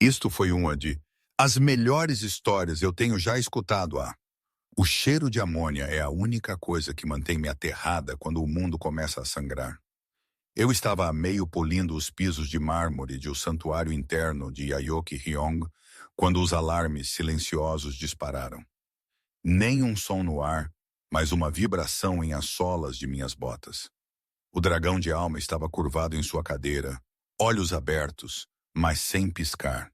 Isto foi uma de as melhores histórias eu tenho já escutado. O cheiro de amônia é a única coisa que mantém-me aterrada quando o mundo começa a sangrar. Eu estava a meio polindo os pisos de mármore de o santuário interno de Yaoki Hyong quando os alarmes silenciosos dispararam. Nem um som no ar, mas uma vibração em as solas de minhas botas. O dragão de alma estava curvado em sua cadeira, olhos abertos, mas sem piscar.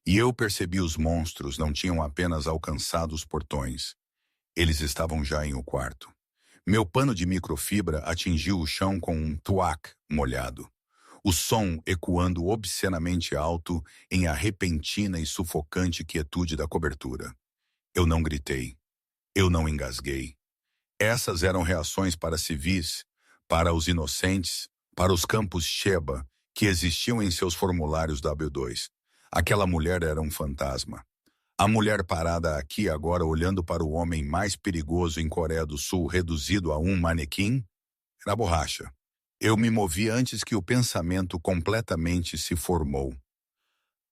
E eu percebi os monstros não tinham apenas alcançado os portões. Eles estavam já em o quarto. Meu pano de microfibra atingiu o chão com um tuac molhado. O som ecoando obscenamente alto em a repentina e sufocante quietude da cobertura. Eu não gritei. Eu não engasguei. Essas eram reações para civis, para os inocentes, para os campos Sheba, que existiam em seus formulários W2. Aquela mulher era um fantasma. A mulher parada aqui agora olhando para o homem mais perigoso em Coreia do Sul reduzido a um manequim? Era borracha. Eu me movi antes que o pensamento completamente se formou.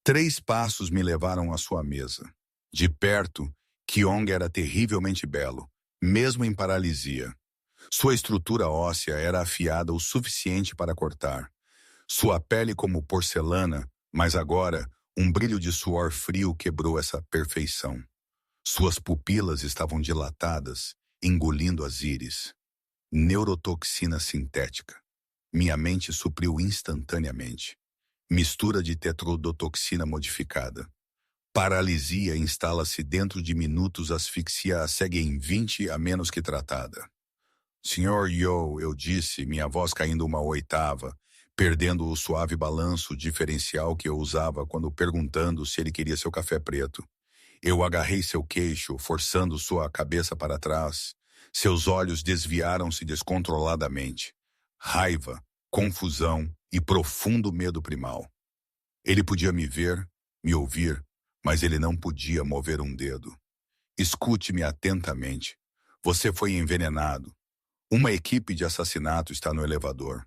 3 passos me levaram à sua mesa. De perto, Kyong era terrivelmente belo, mesmo em paralisia. Sua estrutura óssea era afiada o suficiente para cortar. Sua pele como porcelana, mas agora um brilho de suor frio quebrou essa perfeição. Suas pupilas estavam dilatadas, engolindo as íris. Neurotoxina sintética. Minha mente supriu instantaneamente. Mistura de tetrodotoxina modificada. Paralisia instala-se dentro de minutos, asfixia a segue em 20 a menos que tratada. Senhor Yo, eu disse, minha voz caindo uma oitava, perdendo o suave balanço diferencial que eu usava quando perguntando se ele queria seu café preto. Eu agarrei seu queixo, forçando sua cabeça para trás. Seus olhos desviaram-se descontroladamente. Raiva, confusão e profundo medo primal. Ele podia me ver, me ouvir, mas ele não podia mover um dedo. Escute-me atentamente. Você foi envenenado. Uma equipe de assassinato está no elevador.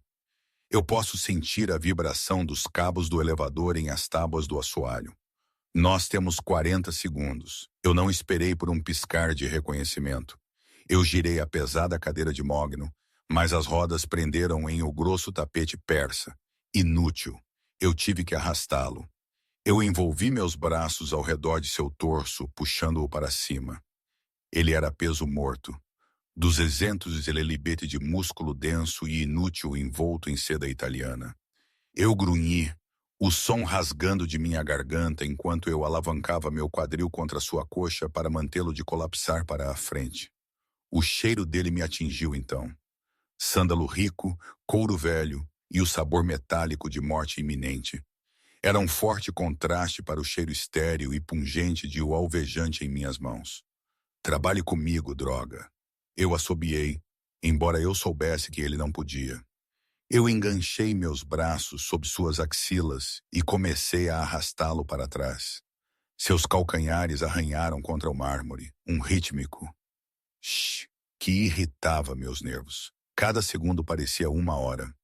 Eu posso sentir a vibração dos cabos do elevador em as tábuas do assoalho. Nós temos 40 segundos. Eu não esperei por um piscar de reconhecimento. Eu girei a pesada cadeira de mogno, mas as rodas prenderam em o grosso tapete persa. Inútil. Eu tive que arrastá-lo. Eu envolvi meus braços ao redor de seu torso, puxando-o para cima. Ele era peso morto. 200 elelibete de músculo denso e inútil envolto em seda italiana. Eu grunhi, o som rasgando de minha garganta enquanto eu alavancava meu quadril contra sua coxa para mantê-lo de colapsar para a frente. O cheiro dele me atingiu então. Sândalo rico, couro velho e o sabor metálico de morte iminente. Era um forte contraste para o cheiro estéril e pungente de o alvejante em minhas mãos. Trabalhe comigo, droga. Eu assobiei, embora eu soubesse que ele não podia. Eu enganchei meus braços sob suas axilas e comecei a arrastá-lo para trás. Seus calcanhares arranharam contra o mármore, um rítmico shh que irritava meus nervos. Cada segundo parecia 1 hora.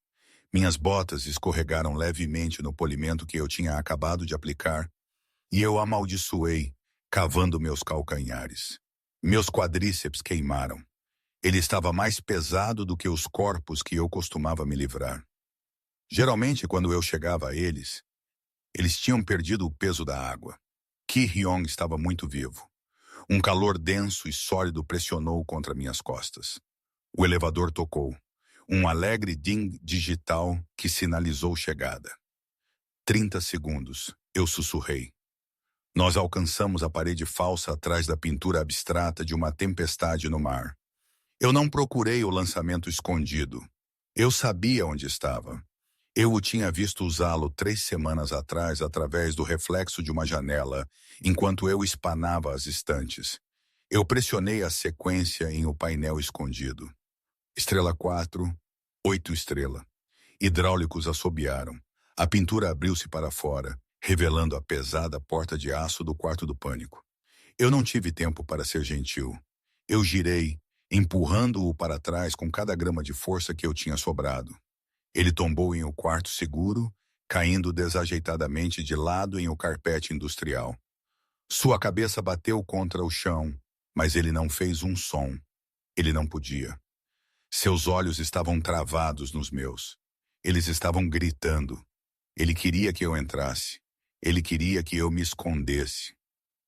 Minhas botas escorregaram levemente no polimento que eu tinha acabado de aplicar, e eu amaldiçoei, cavando meus calcanhares. Meus quadríceps queimaram. Ele estava mais pesado do que os corpos que eu costumava me livrar. Geralmente, quando eu chegava a eles tinham perdido o peso da água. Ki Hyong estava muito vivo. Um calor denso e sólido pressionou contra minhas costas. O elevador tocou. Um alegre ding digital que sinalizou chegada. 30 segundos, eu sussurrei. Nós alcançamos a parede falsa atrás da pintura abstrata de uma tempestade no mar. Eu não procurei o lançamento escondido. Eu sabia onde estava. Eu o tinha visto usá-lo 3 semanas atrás através do reflexo de uma janela, enquanto eu espanava as estantes. Eu pressionei a sequência em o painel escondido. Estrela 4, 8 estrela. Hidráulicos assobiaram. A pintura abriu-se para fora, revelando a pesada porta de aço do quarto do pânico. Eu não tive tempo para ser gentil. Eu girei, empurrando-o para trás com cada grama de força que eu tinha sobrado. Ele tombou em um quarto seguro, caindo desajeitadamente de lado em o carpete industrial. Sua cabeça bateu contra o chão, mas ele não fez um som. Ele não podia. Seus olhos estavam travados nos meus. Eles estavam gritando. Ele queria que eu entrasse. Ele queria que eu me escondesse.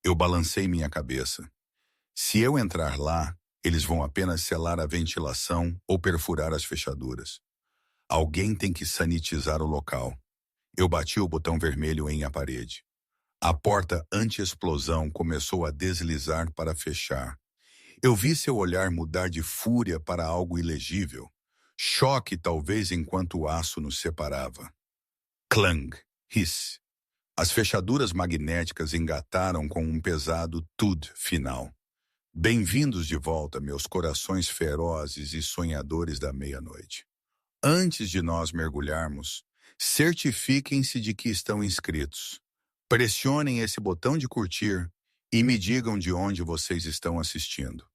Eu balancei minha cabeça. Se eu entrar lá, eles vão apenas selar a ventilação ou perfurar as fechaduras. Alguém tem que sanitizar o local. Eu bati o botão vermelho em a parede. A porta anti-explosão começou a deslizar para fechar. Eu vi seu olhar mudar de fúria para algo ilegível. Choque, talvez, enquanto o aço nos separava. Clang, hiss. As fechaduras magnéticas engataram com um pesado tud final. Bem-vindos de volta, meus corações ferozes e sonhadores da meia-noite. Antes de nós mergulharmos, certifiquem-se de que estão inscritos. Pressionem esse botão de curtir e me digam de onde vocês estão assistindo.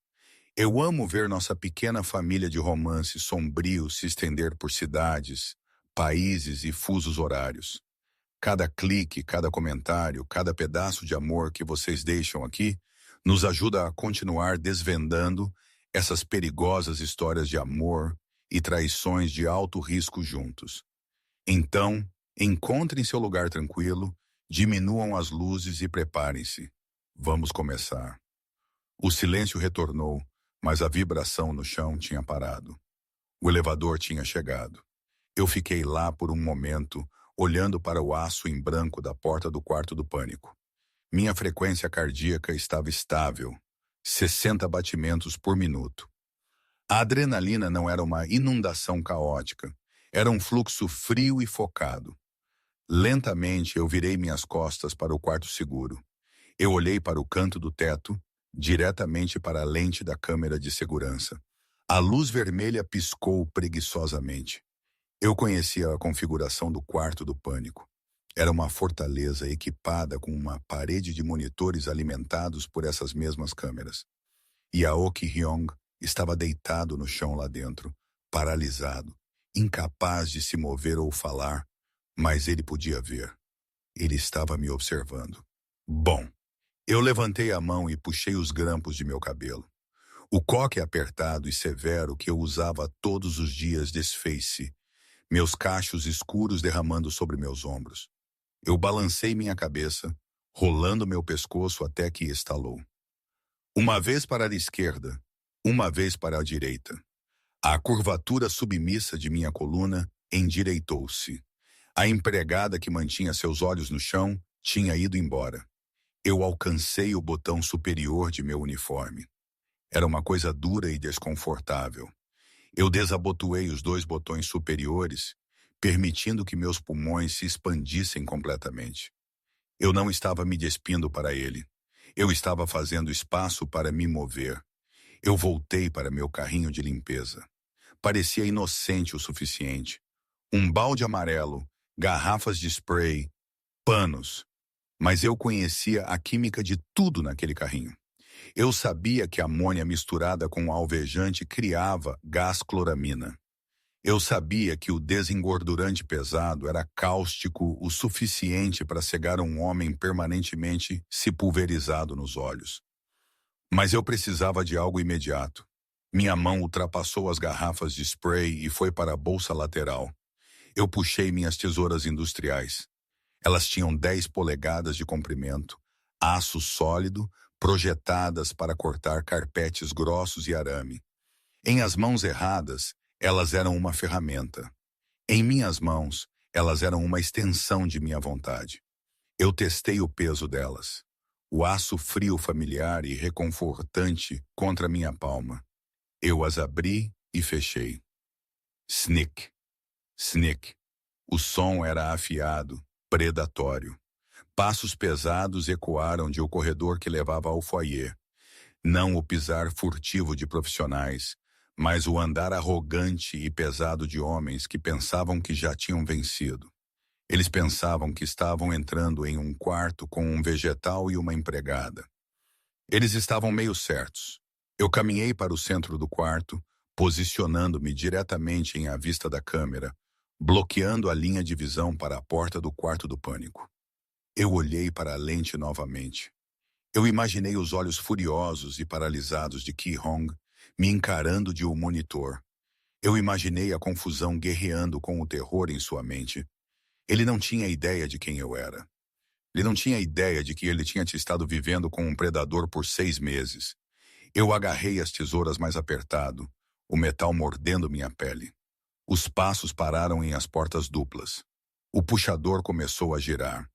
Eu amo ver nossa pequena família de romance sombrio se estender por cidades, países e fusos horários. Cada clique, cada comentário, cada pedaço de amor que vocês deixam aqui nos ajuda a continuar desvendando essas perigosas histórias de amor e traições de alto risco juntos. Então, encontrem seu lugar tranquilo, diminuam as luzes e preparem-se. Vamos começar. O silêncio retornou, mas a vibração no chão tinha parado. O elevador tinha chegado. Eu fiquei lá por um momento, olhando para o aço em branco da porta do quarto do pânico. Minha frequência cardíaca estava estável, 60 batimentos por minuto. A adrenalina não era uma inundação caótica, era um fluxo frio e focado. Lentamente eu virei minhas costas para o quarto seguro. Eu olhei para o canto do teto, diretamente para a lente da câmera de segurança. A luz vermelha piscou preguiçosamente. Eu conhecia a configuração do quarto do pânico. Era uma fortaleza equipada com uma parede de monitores alimentados por essas mesmas câmeras. E Aoki Hyung estava deitado no chão lá dentro, paralisado, incapaz de se mover ou falar, mas ele podia ver. Ele estava me observando. Bom, eu levantei a mão e puxei os grampos de meu cabelo. O coque apertado e severo que eu usava todos os dias desfez-se, meus cachos escuros derramando sobre meus ombros. Eu balancei minha cabeça, rolando meu pescoço até que estalou. Uma vez para a esquerda, uma vez para a direita. A curvatura submissa de minha coluna endireitou-se. A empregada que mantinha seus olhos no chão tinha ido embora. Eu alcancei o botão superior de meu uniforme. Era uma coisa dura e desconfortável. Eu desabotoei os 2 botões superiores, permitindo que meus pulmões se expandissem completamente. Eu não estava me despindo para ele. Eu estava fazendo espaço para me mover. Eu voltei para meu carrinho de limpeza. Parecia inocente o suficiente. Um balde amarelo, garrafas de spray, panos. Mas eu conhecia a química de tudo naquele carrinho. Eu sabia que amônia misturada com alvejante criava gás cloramina. Eu sabia que o desengordurante pesado era cáustico o suficiente para cegar um homem permanentemente se pulverizado nos olhos. Mas eu precisava de algo imediato. Minha mão ultrapassou as garrafas de spray e foi para a bolsa lateral. Eu puxei minhas tesouras industriais. Elas tinham 10 polegadas de comprimento, aço sólido, projetadas para cortar carpetes grossos e arame. Em as mãos erradas, elas eram uma ferramenta. Em minhas mãos, elas eram uma extensão de minha vontade. Eu testei o peso delas. O aço frio familiar e reconfortante contra minha palma. Eu as abri e fechei. Snick. Snick. O som era afiado, predatório. Passos pesados ecoaram de o corredor que levava ao foyer. Não o pisar furtivo de profissionais, mas o andar arrogante e pesado de homens que pensavam que já tinham vencido. Eles pensavam que estavam entrando em um quarto com um vegetal e uma empregada. Eles estavam meio certos. Eu caminhei para o centro do quarto, posicionando-me diretamente em à vista da câmera, bloqueando a linha de visão para a porta do quarto do pânico. Eu olhei para a lente novamente. Eu imaginei os olhos furiosos e paralisados de Ki-hong me encarando de um monitor. Eu imaginei a confusão guerreando com o terror em sua mente. Ele não tinha ideia de quem eu era. Ele não tinha ideia de que ele tinha estado vivendo com um predador por 6 meses. Eu agarrei as tesouras mais apertado, o metal mordendo minha pele. Os passos pararam em as portas duplas. O puxador começou a girar.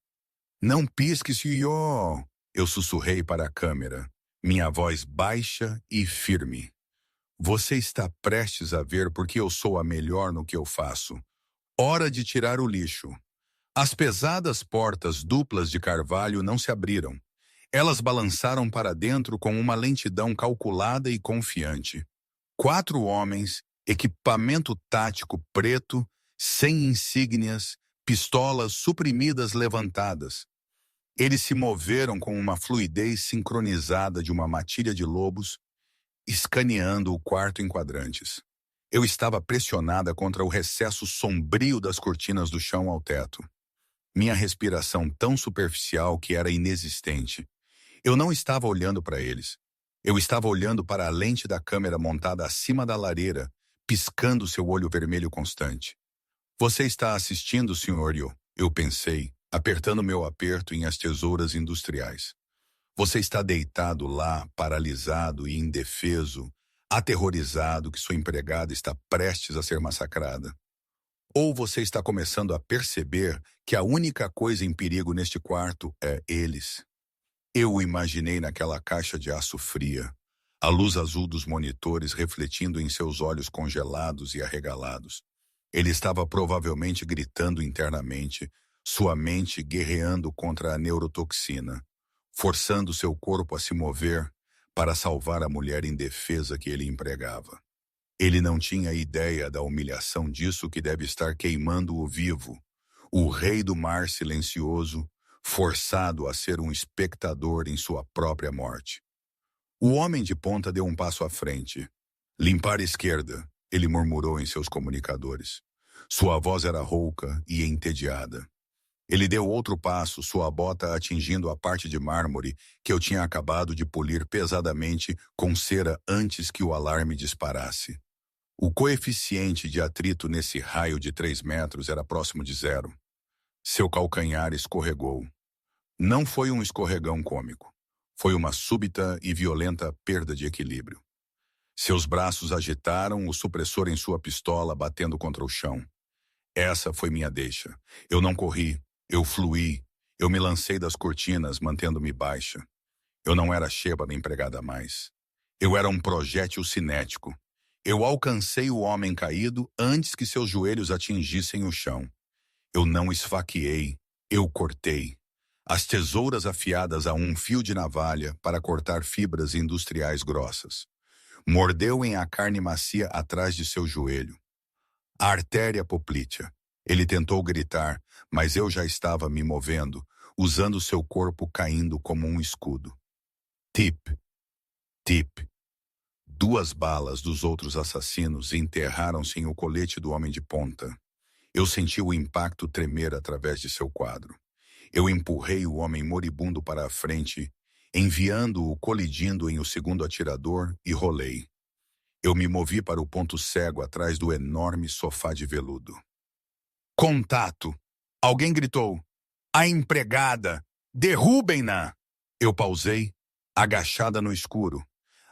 Não pisque, senhor! Eu sussurrei para a câmera, minha voz baixa e firme. Você está prestes a ver porque eu sou a melhor no que eu faço. Hora de tirar o lixo. As pesadas portas duplas de carvalho não se abriram. Elas balançaram para dentro com uma lentidão calculada e confiante. 4 homens, equipamento tático preto, sem insígnias, pistolas suprimidas levantadas. Eles se moveram com uma fluidez sincronizada de uma matilha de lobos, escaneando o quarto em quadrantes. Eu estava pressionada contra o recesso sombrio das cortinas do chão ao teto. Minha respiração tão superficial que era inexistente. Eu não estava olhando para eles. Eu estava olhando para a lente da câmera montada acima da lareira, piscando seu olho vermelho constante. Você está assistindo, Sr. Yu? Eu pensei, apertando meu aperto em as tesouras industriais. Você está deitado lá, paralisado e indefeso, aterrorizado que sua empregada está prestes a ser massacrada. Ou você está começando a perceber que a única coisa em perigo neste quarto é eles. Eu o imaginei naquela caixa de aço fria, a luz azul dos monitores refletindo em seus olhos congelados e arregalados. Ele estava provavelmente gritando internamente, sua mente guerreando contra a neurotoxina, forçando seu corpo a se mover para salvar a mulher indefesa que ele empregava. Ele não tinha ideia da humilhação disso que deve estar queimando-o vivo, o rei do mar silencioso, forçado a ser um espectador em sua própria morte. O homem de ponta deu um passo à frente. Limpar a esquerda, ele murmurou em seus comunicadores. Sua voz era rouca e entediada. Ele deu outro passo, sua bota atingindo a parte de mármore que eu tinha acabado de polir pesadamente com cera antes que o alarme disparasse. O coeficiente de atrito nesse raio de 3 metros era próximo de 0. Seu calcanhar escorregou. Não foi um escorregão cômico. Foi uma súbita e violenta perda de equilíbrio. Seus braços agitaram, o supressor em sua pistola batendo contra o chão. Essa foi minha deixa. Eu não corri, eu fluí. Eu me lancei das cortinas, mantendo-me baixa. Eu não era Sheba empregada mais. Eu era um projétil cinético. Eu alcancei o homem caído antes que seus joelhos atingissem o chão. Eu não esfaqueei, eu cortei. As tesouras afiadas a um fio de navalha para cortar fibras industriais grossas. Mordeu em a carne macia atrás de seu joelho. A artéria poplítea. Ele tentou gritar, mas eu já estava me movendo, usando seu corpo caindo como um escudo. Tip, tip. 2 balas dos outros assassinos enterraram-se em o colete do homem de ponta. Eu senti o impacto tremer através de seu quadro. Eu empurrei o homem moribundo para a frente, enviando-o colidindo em o segundo atirador e rolei. Eu me movi para o ponto cego atrás do enorme sofá de veludo. Contato! Alguém gritou. A empregada! Derrubem-na! Eu pausei, agachada no escuro.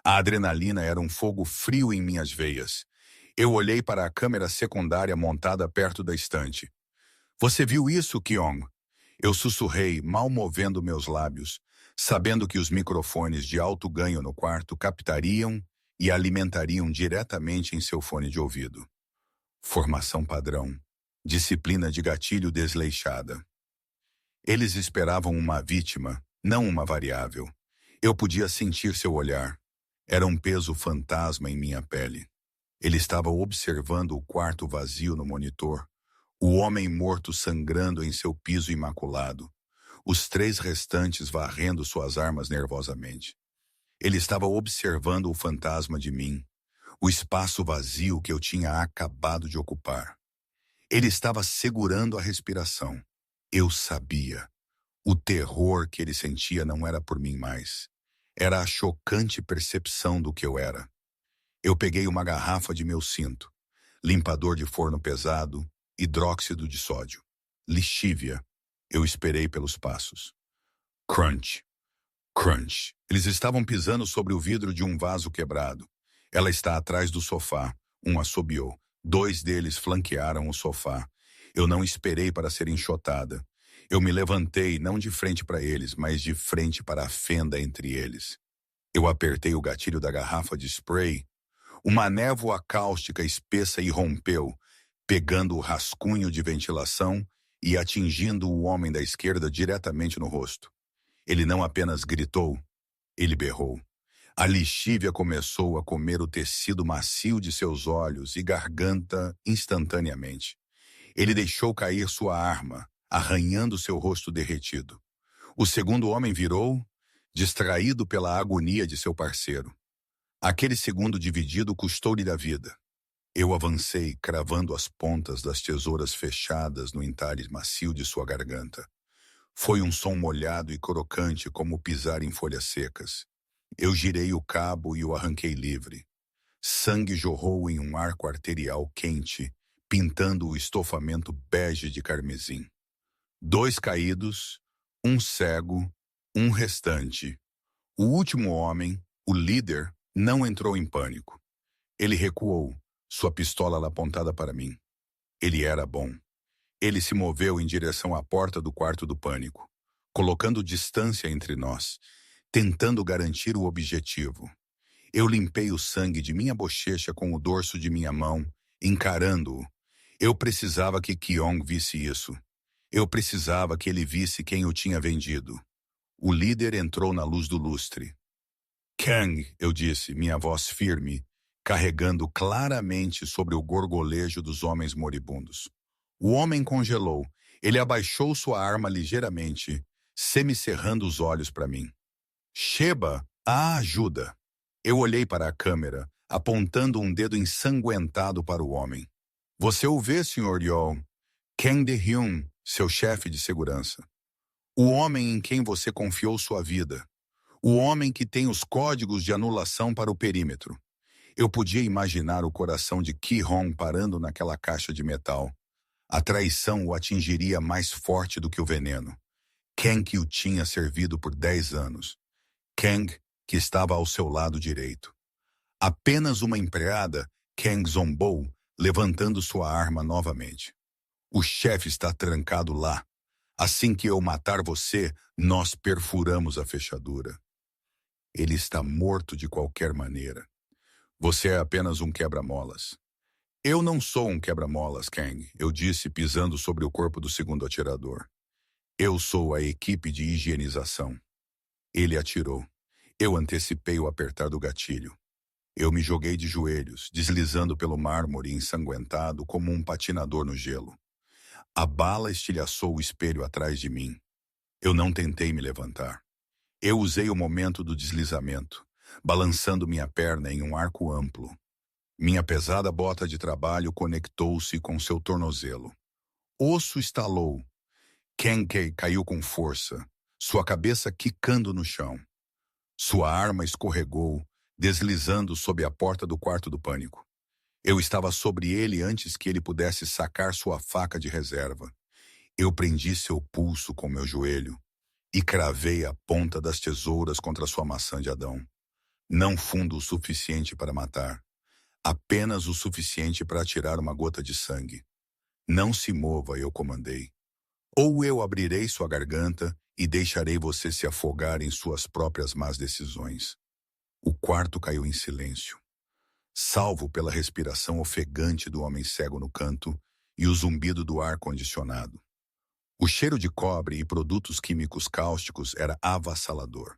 A adrenalina era um fogo frio em minhas veias. Eu olhei para a câmera secundária montada perto da estante. Você viu isso, Kyong? Eu sussurrei, mal movendo meus lábios, sabendo que os microfones de alto ganho no quarto captariam e alimentariam diretamente em seu fone de ouvido. Formação padrão. Disciplina de gatilho desleixada. Eles esperavam uma vítima, não uma variável. Eu podia sentir seu olhar. Era um peso fantasma em minha pele. Ele estava observando o quarto vazio no monitor, o homem morto sangrando em seu piso imaculado, os 3 restantes varrendo suas armas nervosamente. Ele estava observando o fantasma de mim, o espaço vazio que eu tinha acabado de ocupar. Ele estava segurando a respiração. Eu sabia. O terror que ele sentia não era por mim mais. Era a chocante percepção do que eu era. Eu peguei uma garrafa de meu cinto, limpador de forno pesado, hidróxido de sódio, lixívia. Eu esperei pelos passos. Crunch, crunch. Eles estavam pisando sobre o vidro de um vaso quebrado. Ela está atrás do sofá. Um assobiou. 2 deles flanquearam o sofá. Eu não esperei para ser enxotada. Eu me levantei não de frente para eles, mas de frente para a fenda entre eles. Eu apertei o gatilho da garrafa de spray. Uma névoa cáustica espessa irrompeu, pegando o rascunho de ventilação e atingindo o homem da esquerda diretamente no rosto. Ele não apenas gritou, ele berrou. A lixívia começou a comer o tecido macio de seus olhos e garganta instantaneamente. Ele deixou cair sua arma, arranhando seu rosto derretido. O segundo homem virou, distraído pela agonia de seu parceiro. Aquele segundo dividido custou-lhe a vida. Eu avancei, cravando as pontas das tesouras fechadas no entalhe macio de sua garganta. Foi um som molhado e crocante como pisar em folhas secas. Eu girei o cabo e o arranquei livre. Sangue jorrou em um arco arterial quente, pintando o estofamento bege de carmesim. 2 caídos, um cego, um restante. O último homem, o líder, não entrou em pânico. Ele recuou, sua pistola apontada para mim. Ele era bom. Ele se moveu em direção à porta do quarto do pânico, colocando distância entre nós, tentando garantir o objetivo. Eu limpei o sangue de minha bochecha com o dorso de minha mão, encarando-o. Eu precisava que Kyong visse isso. Eu precisava que ele visse quem eu tinha vendido. O líder entrou na luz do lustre. Kang, eu disse, minha voz firme, carregando claramente sobre o gorgolejo dos homens moribundos. O homem congelou. Ele abaixou sua arma ligeiramente, semicerrando os olhos para mim. Sheba, ajuda! Eu olhei para a câmera, apontando um dedo ensanguentado para o homem. Você o vê, Sr. Yeol? Kang De-hyun, seu chefe de segurança. O homem em quem você confiou sua vida. O homem que tem os códigos de anulação para o perímetro. Eu podia imaginar o coração de Ki-hong parando naquela caixa de metal. A traição o atingiria mais forte do que o veneno. Kang que o tinha servido por 10 anos. Kang que estava ao seu lado direito. Apenas uma empregada, Kang zombou, levantando sua arma novamente. O chefe está trancado lá. Assim que eu matar você, nós perfuramos a fechadura. Ele está morto de qualquer maneira. Você é apenas um quebra-molas. Eu não sou um quebra-molas, Kang, eu disse pisando sobre o corpo do segundo atirador. Eu sou a equipe de higienização. Ele atirou. Eu antecipei o apertar do gatilho. Eu me joguei de joelhos, deslizando pelo mármore ensanguentado como um patinador no gelo. A bala estilhaçou o espelho atrás de mim. Eu não tentei me levantar. Eu usei o momento do deslizamento, balançando minha perna em um arco amplo. Minha pesada bota de trabalho conectou-se com seu tornozelo. Osso estalou. Kenkei caiu com força, sua cabeça quicando no chão. Sua arma escorregou, deslizando sob a porta do quarto do pânico. Eu estava sobre ele antes que ele pudesse sacar sua faca de reserva. Eu prendi seu pulso com meu joelho e cravei a ponta das tesouras contra sua maçã de Adão. Não fundo o suficiente para matar. Apenas o suficiente para tirar uma gota de sangue. Não se mova, eu comandei. Ou eu abrirei sua garganta e deixarei você se afogar em suas próprias más decisões. O quarto caiu em silêncio, salvo pela respiração ofegante do homem cego no canto e o zumbido do ar-condicionado. O cheiro de cobre e produtos químicos cáusticos era avassalador.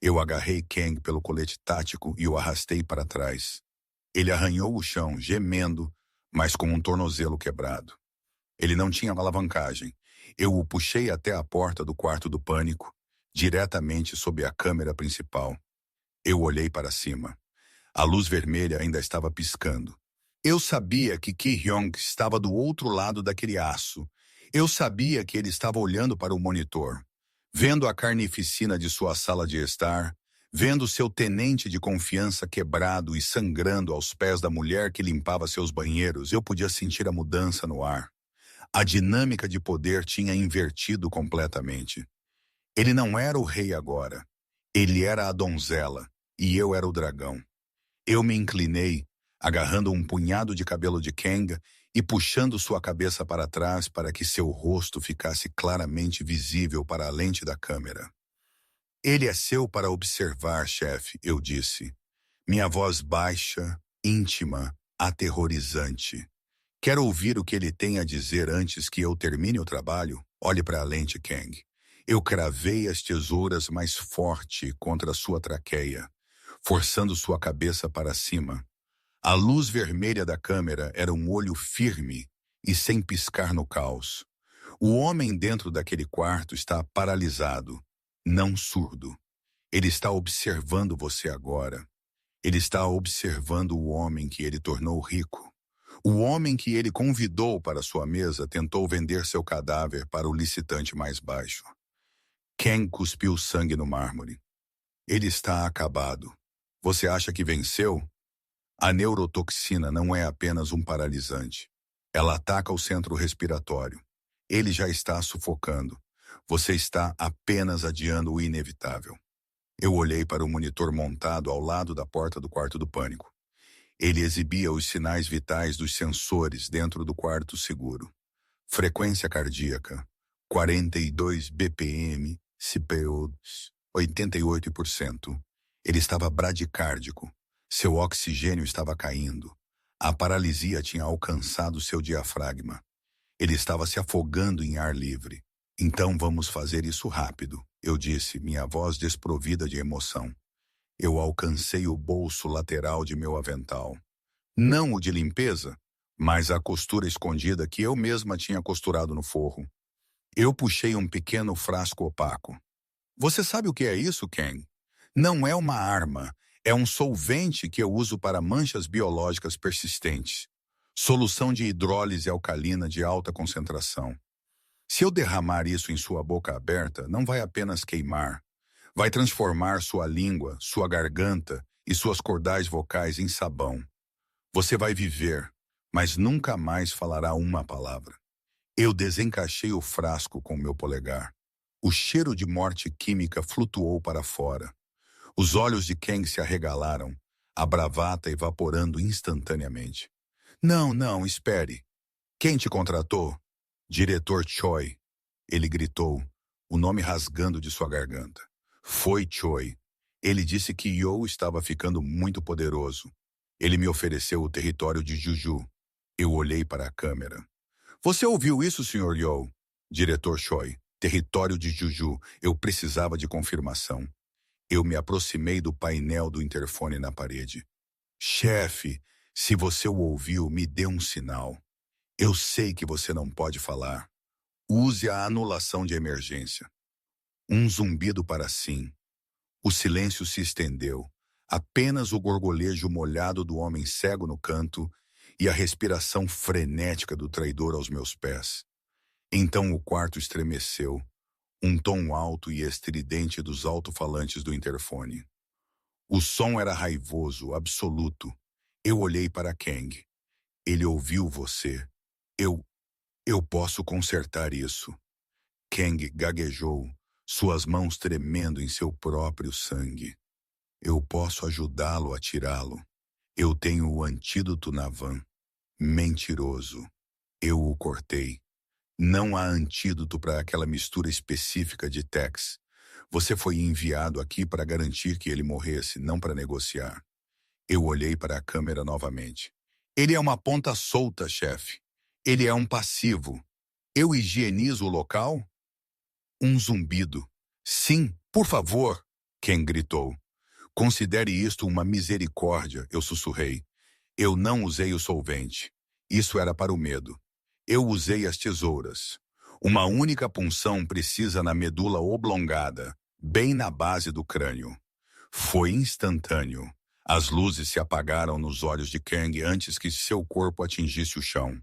Eu agarrei Kang pelo colete tático e o arrastei para trás. Ele arranhou o chão, gemendo, mas com um tornozelo quebrado. Ele não tinha alavancagem. Eu o puxei até a porta do quarto do pânico, diretamente sob a câmera principal. Eu olhei para cima. A luz vermelha ainda estava piscando. Eu sabia que Ki-hyung estava do outro lado daquele aço. Eu sabia que ele estava olhando para o monitor, vendo a carnificina de sua sala de estar, vendo seu tenente de confiança quebrado e sangrando aos pés da mulher que limpava seus banheiros. Eu podia sentir a mudança no ar. A dinâmica de poder tinha invertido completamente. Ele não era o rei agora. Ele era a donzela, e eu era o dragão. Eu me inclinei, agarrando um punhado de cabelo de Kang e puxando sua cabeça para trás para que seu rosto ficasse claramente visível para a lente da câmera. Ele é seu para observar, chefe, eu disse. Minha voz baixa, íntima, aterrorizante. Quer ouvir o que ele tem a dizer antes que eu termine o trabalho? Olhe para a lente, Kang. Eu cravei as tesouras mais forte contra sua traqueia, forçando sua cabeça para cima. A luz vermelha da câmera era um olho firme e sem piscar no caos. O homem dentro daquele quarto está paralisado, não surdo. Ele está observando você agora. Ele está observando o homem que ele tornou rico. O homem que ele convidou para sua mesa tentou vender seu cadáver para o licitante mais baixo. Kang cuspiu sangue no mármore. Ele está acabado. Você acha que venceu? A neurotoxina não é apenas um paralisante. Ela ataca o centro respiratório. Ele já está sufocando. Você está apenas adiando o inevitável. Eu olhei para o monitor montado ao lado da porta do quarto do pânico. Ele exibia os sinais vitais dos sensores dentro do quarto seguro. Frequência cardíaca, 42 BPM, CPU, 88%. Ele estava bradicárdico. Seu oxigênio estava caindo. A paralisia tinha alcançado seu diafragma. Ele estava se afogando em ar livre. Então vamos fazer isso rápido, eu disse, minha voz desprovida de emoção. Eu alcancei o bolso lateral de meu avental. Não o de limpeza, mas a costura escondida que eu mesma tinha costurado no forro. Eu puxei um pequeno frasco opaco. Você sabe o que é isso, Ken? Não é uma arma, é um solvente que eu uso para manchas biológicas persistentes. Solução de hidrólise alcalina de alta concentração. Se eu derramar isso em sua boca aberta, não vai apenas queimar. Vai transformar sua língua, sua garganta e suas cordais vocais em sabão. Você vai viver, mas nunca mais falará uma palavra. Eu desencaixei o frasco com meu polegar. O cheiro de morte química flutuou para fora. Os olhos de Kang se arregalaram, a bravata evaporando instantaneamente. Não, espere. Quem te contratou? Diretor Choi. Ele gritou, o nome rasgando de sua garganta. Foi Choi. Ele disse que Yo estava ficando muito poderoso. Ele me ofereceu o território de Juju. Eu olhei para a câmera. Você ouviu isso, Sr. Yo? Diretor Choi. Território de Juju. Eu precisava de confirmação. Eu me aproximei do painel do interfone na parede. Chefe, se você o ouviu, me dê um sinal. Eu sei que você não pode falar. Use a anulação de emergência. Um zumbido para sim. O silêncio se estendeu. Apenas o gorgolejo molhado do homem cego no canto e a respiração frenética do traidor aos meus pés. Então o quarto estremeceu, um tom alto e estridente dos alto-falantes do interfone. O som era raivoso, absoluto. Eu olhei para Kang. Ele ouviu você. Eu posso consertar isso. Kang gaguejou, suas mãos tremendo em seu próprio sangue. Eu posso ajudá-lo a tirá-lo. Eu tenho o antídoto na van. Mentiroso. Eu o cortei. Não há antídoto para aquela mistura específica de Tex. Você foi enviado aqui para garantir que ele morresse, não para negociar. Eu olhei para a câmera novamente. Ele é uma ponta solta, chefe. Ele é um passivo. Eu higienizo o local? Um zumbido. Sim, por favor, Ken gritou. Considere isto uma misericórdia, eu sussurrei. Eu não usei o solvente. Isso era para o medo. Eu usei as tesouras. Uma única punção precisa na medula oblongada, bem na base do crânio. Foi instantâneo. As luzes se apagaram nos olhos de Kang antes que seu corpo atingisse o chão.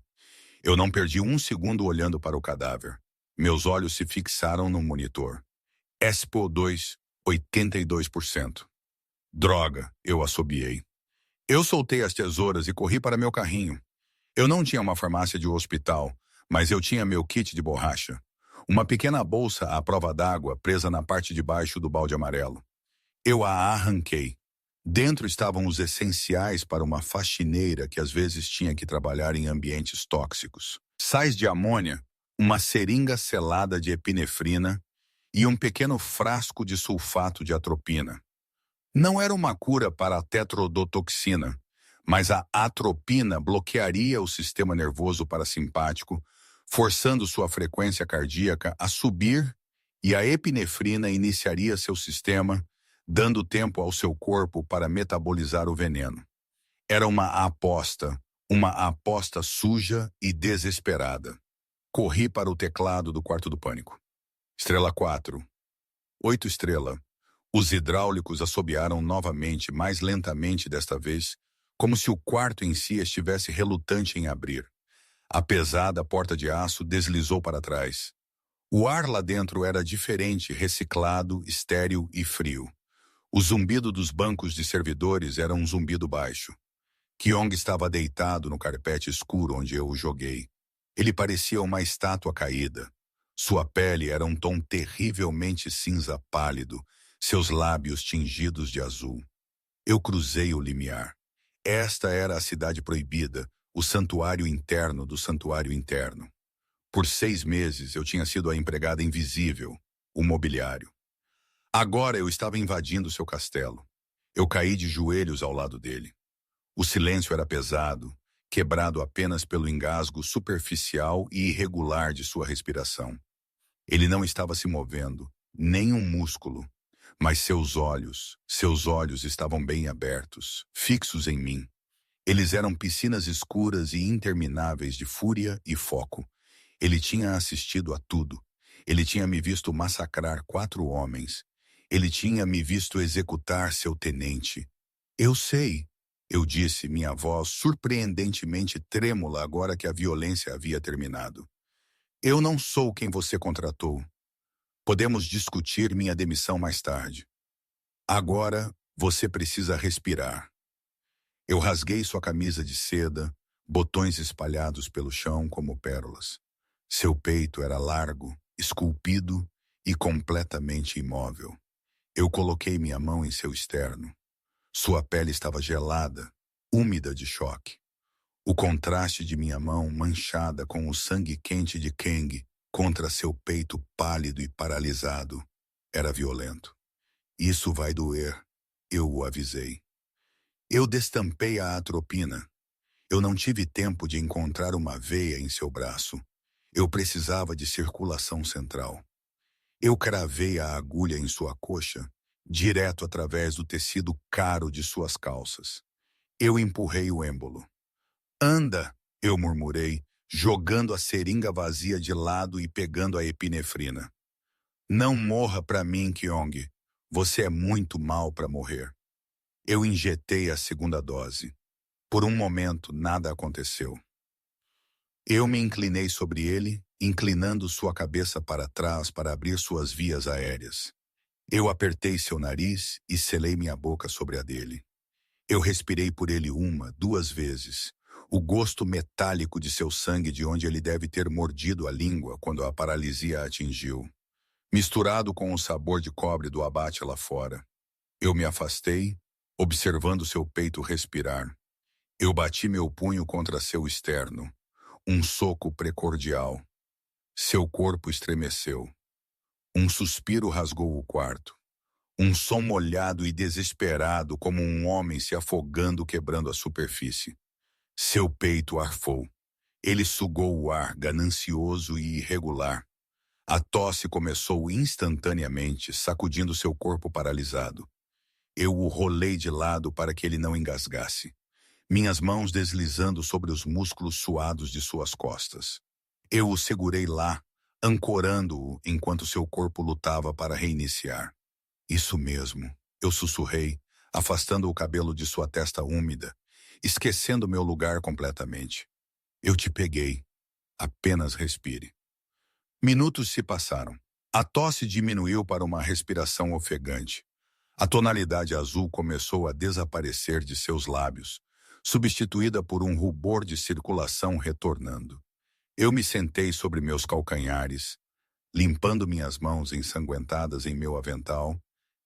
Eu não perdi um segundo olhando para o cadáver. Meus olhos se fixaram no monitor. SPO2, 82%. Droga, eu assobiei. Eu soltei as tesouras e corri para meu carrinho. Eu não tinha uma farmácia de hospital, mas eu tinha meu kit de borracha. Uma pequena bolsa à prova d'água presa na parte de baixo do balde amarelo. Eu a arranquei. Dentro estavam os essenciais para uma faxineira que às vezes tinha que trabalhar em ambientes tóxicos. Sais de amônia, uma seringa selada de epinefrina e um pequeno frasco de sulfato de atropina. Não era uma cura para a tetrodotoxina, mas a atropina bloquearia o sistema nervoso parasimpático, forçando sua frequência cardíaca a subir, e a epinefrina iniciaria seu sistema, dando tempo ao seu corpo para metabolizar o veneno. Era uma aposta suja e desesperada. Corri para o teclado do quarto do pânico. Estrela 4. 8 estrela. Os hidráulicos assobiaram novamente, mais lentamente desta vez, como se o quarto em si estivesse relutante em abrir. A pesada porta de aço deslizou para trás. O ar lá dentro era diferente, reciclado, estéril e frio. O zumbido dos bancos de servidores era um zumbido baixo. Kyong estava deitado no carpete escuro onde eu o joguei. Ele parecia uma estátua caída. Sua pele era um tom terrivelmente cinza pálido, seus lábios tingidos de azul. Eu cruzei o limiar. Esta era a cidade proibida, o santuário interno do santuário interno. Por 6 meses eu tinha sido a empregada invisível, o mobiliário. Agora eu estava invadindo seu castelo. Eu caí de joelhos ao lado dele. O silêncio era pesado, quebrado apenas pelo engasgo superficial e irregular de sua respiração. Ele não estava se movendo, nem um músculo, mas seus olhos estavam bem abertos, fixos em mim. Eles eram piscinas escuras e intermináveis de fúria e foco. Ele tinha assistido a tudo. Ele tinha me visto massacrar 4 homens. Ele tinha me visto executar seu tenente. Eu sei, eu disse, minha voz surpreendentemente trêmula agora que a violência havia terminado. Eu não sou quem você contratou. Podemos discutir minha demissão mais tarde. Agora, você precisa respirar. Eu rasguei sua camisa de seda, botões espalhados pelo chão como pérolas. Seu peito era largo, esculpido e completamente imóvel. Eu coloquei minha mão em seu externo. Sua pele estava gelada, úmida de choque. O contraste de minha mão manchada com o sangue quente de Kang contra seu peito pálido e paralisado era violento. Isso vai doer, eu o avisei. Eu destampei a atropina. Eu não tive tempo de encontrar uma veia em seu braço. Eu precisava de circulação central. Eu cravei a agulha em sua coxa, direto através do tecido caro de suas calças. Eu empurrei o êmbolo. Anda, eu murmurei, jogando a seringa vazia de lado e pegando a epinefrina. Não morra para mim, Kyong. Você é muito mal para morrer. Eu injetei a segunda dose. Por um momento, nada aconteceu. Eu me inclinei sobre ele, inclinando sua cabeça para trás para abrir suas vias aéreas. Eu apertei seu nariz e selei minha boca sobre a dele. Eu respirei por ele 1, 2 vezes. O gosto metálico de seu sangue de onde ele deve ter mordido a língua quando a paralisia atingiu, misturado com o sabor de cobre do abate lá fora. Eu me afastei, observando seu peito respirar. Eu bati meu punho contra seu externo. Um soco precordial. Seu corpo estremeceu. Um suspiro rasgou o quarto. Um som molhado e desesperado como um homem se afogando quebrando a superfície. Seu peito arfou. Ele sugou o ar, ganancioso e irregular. A tosse começou instantaneamente, sacudindo seu corpo paralisado. Eu o rolei de lado para que ele não engasgasse. Minhas mãos deslizando sobre os músculos suados de suas costas. Eu o segurei lá, ancorando-o enquanto seu corpo lutava para reiniciar. Isso mesmo, eu sussurrei, afastando o cabelo de sua testa úmida, esquecendo meu lugar completamente. Eu te peguei. Apenas respire. Minutos se passaram. A tosse diminuiu para uma respiração ofegante. A tonalidade azul começou a desaparecer de seus lábios, substituída por um rubor de circulação retornando. Eu me sentei sobre meus calcanhares, limpando minhas mãos ensanguentadas em meu avental,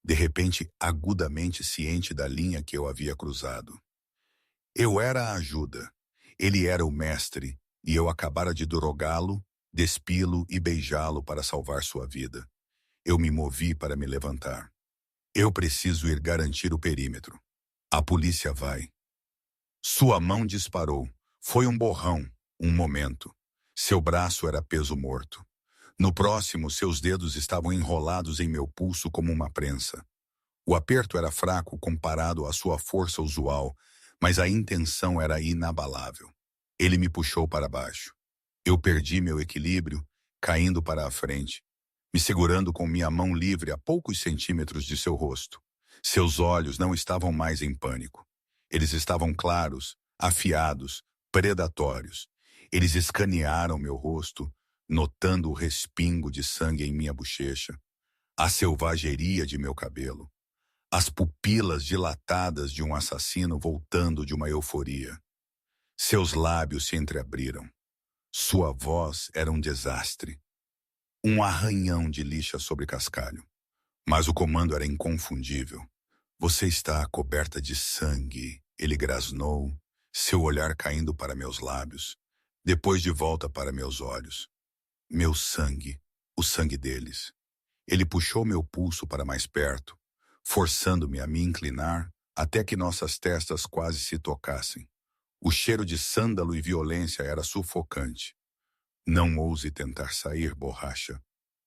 de repente agudamente ciente da linha que eu havia cruzado. Eu era a ajuda, ele era o mestre, e eu acabara de drogá-lo, despi-lo e beijá-lo para salvar sua vida. Eu me movi para me levantar. Eu preciso ir garantir o perímetro. A polícia vai. Sua mão disparou. Foi um borrão, um momento. Seu braço era peso morto. No próximo, seus dedos estavam enrolados em meu pulso como uma prensa. O aperto era fraco comparado à sua força usual, mas a intenção era inabalável. Ele me puxou para baixo. Eu perdi meu equilíbrio, caindo para a frente, me segurando com minha mão livre a poucos centímetros de seu rosto. Seus olhos não estavam mais em pânico. Eles estavam claros, afiados, predatórios. Eles escanearam meu rosto, notando o respingo de sangue em minha bochecha, a selvageria de meu cabelo, as pupilas dilatadas de um assassino voltando de uma euforia. Seus lábios se entreabriram. Sua voz era um desastre. Um arranhão de lixa sobre cascalho. Mas o comando era inconfundível. Você está coberta de sangue, ele grasnou, seu olhar caindo para meus lábios, depois de volta para meus olhos. Meu sangue, o sangue deles. Ele puxou meu pulso para mais perto, forçando-me a me inclinar até que nossas testas quase se tocassem. O cheiro de sândalo e violência era sufocante. Não ouse tentar sair, borracha.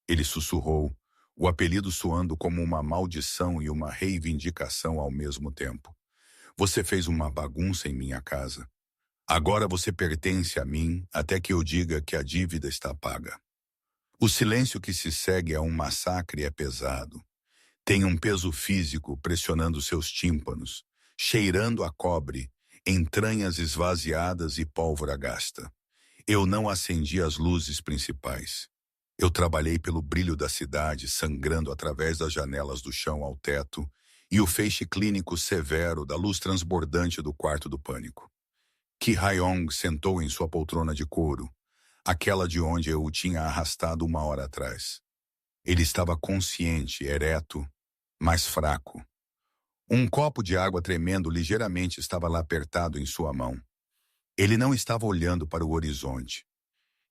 Ele sussurrou, o apelido soando como uma maldição e uma reivindicação ao mesmo tempo. Você fez uma bagunça em minha casa. Agora você pertence a mim até que eu diga que a dívida está paga. O silêncio que se segue a um massacre é pesado. Tem um peso físico pressionando seus tímpanos, cheirando a cobre, entranhas esvaziadas e pólvora gasta. Eu não acendi as luzes principais. Eu trabalhei pelo brilho da cidade, sangrando através das janelas do chão ao teto, e o feixe clínico severo da luz transbordante do quarto do pânico. Ki Hae-yong sentou em sua poltrona de couro, aquela de onde eu o tinha arrastado uma hora atrás. Ele estava consciente, ereto, mas fraco. Um copo de água tremendo ligeiramente estava lá apertado em sua mão. Ele não estava olhando para o horizonte.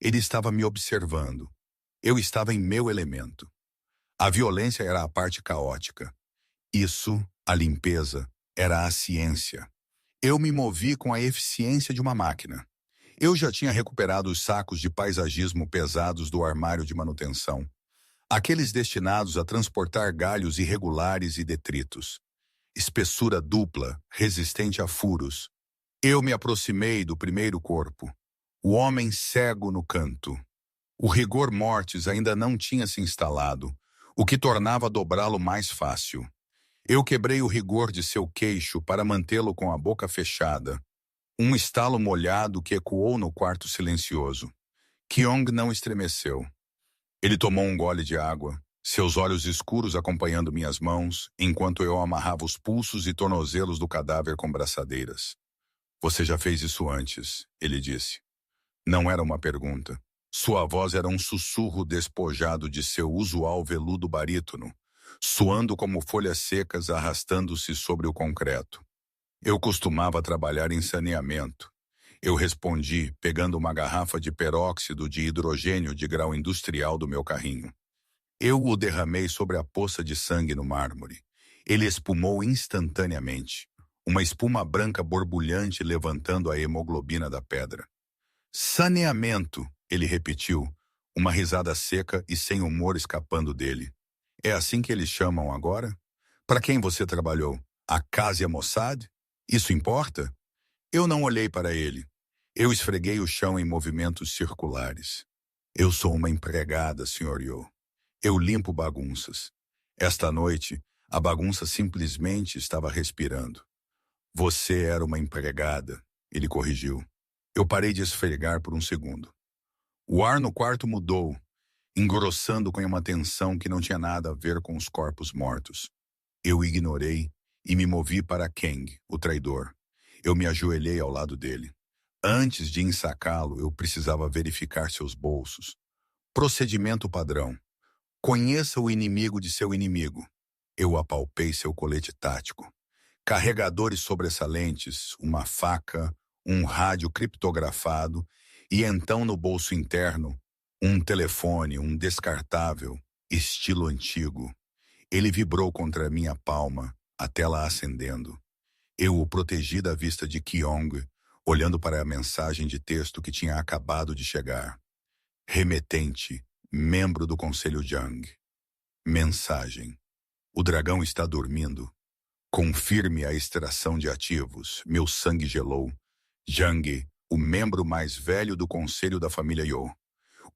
Ele estava me observando. Eu estava em meu elemento. A violência era a parte caótica. Isso, a limpeza, era a ciência. Eu me movi com a eficiência de uma máquina. Eu já tinha recuperado os sacos de paisagismo pesados do armário de manutenção. Aqueles destinados a transportar galhos irregulares e detritos. Espessura dupla, resistente a furos. Eu me aproximei do primeiro corpo. O homem cego no canto. O rigor mortis ainda não tinha se instalado, o que tornava dobrá-lo mais fácil. Eu quebrei o rigor de seu queixo para mantê-lo com a boca fechada. Um estalo molhado que ecoou no quarto silencioso. Kyong não estremeceu. Ele tomou um gole de água, seus olhos escuros acompanhando minhas mãos, enquanto eu amarrava os pulsos e tornozelos do cadáver com braçadeiras. Você já fez isso antes, ele disse. Não era uma pergunta. Sua voz era um sussurro despojado de seu usual veludo barítono, soando como folhas secas arrastando-se sobre o concreto. Eu costumava trabalhar em saneamento. Eu respondi, pegando uma garrafa de peróxido de hidrogênio de grau industrial do meu carrinho. Eu o derramei sobre a poça de sangue no mármore. Ele espumou instantaneamente, uma espuma branca borbulhante levantando a hemoglobina da pedra. Saneamento, ele repetiu, uma risada seca e sem humor escapando dele. É assim que eles chamam agora? Para quem você trabalhou? A Qasia Mossad? Isso importa? Eu não olhei para ele. Eu esfreguei o chão em movimentos circulares. Eu sou uma empregada, Sr. Yo. Eu limpo bagunças. Esta noite, A bagunça simplesmente estava respirando. Você era uma empregada, ele corrigiu. Eu parei de esfregar por um segundo. O ar no quarto mudou, engrossando com uma tensão que não tinha nada a ver com os corpos mortos. Eu ignorei e me movi para Kang, o traidor. Eu me ajoelhei ao lado dele. Antes de ensacá-lo, eu precisava verificar seus bolsos. Procedimento padrão. Conheça o inimigo de seu inimigo. Eu apalpei seu colete tático. Carregadores sobressalentes, uma faca, um rádio criptografado e então no bolso interno, um telefone, um descartável, estilo antigo. Ele vibrou contra minha palma, a tela acendendo. Eu o protegi da vista de Kyong, olhando para a mensagem de texto que tinha acabado de chegar. Remetente, membro do Conselho Jang. Mensagem. O dragão está dormindo. Confirme a extração de ativos. Meu sangue gelou. Jang, o membro mais velho do conselho da família Yo.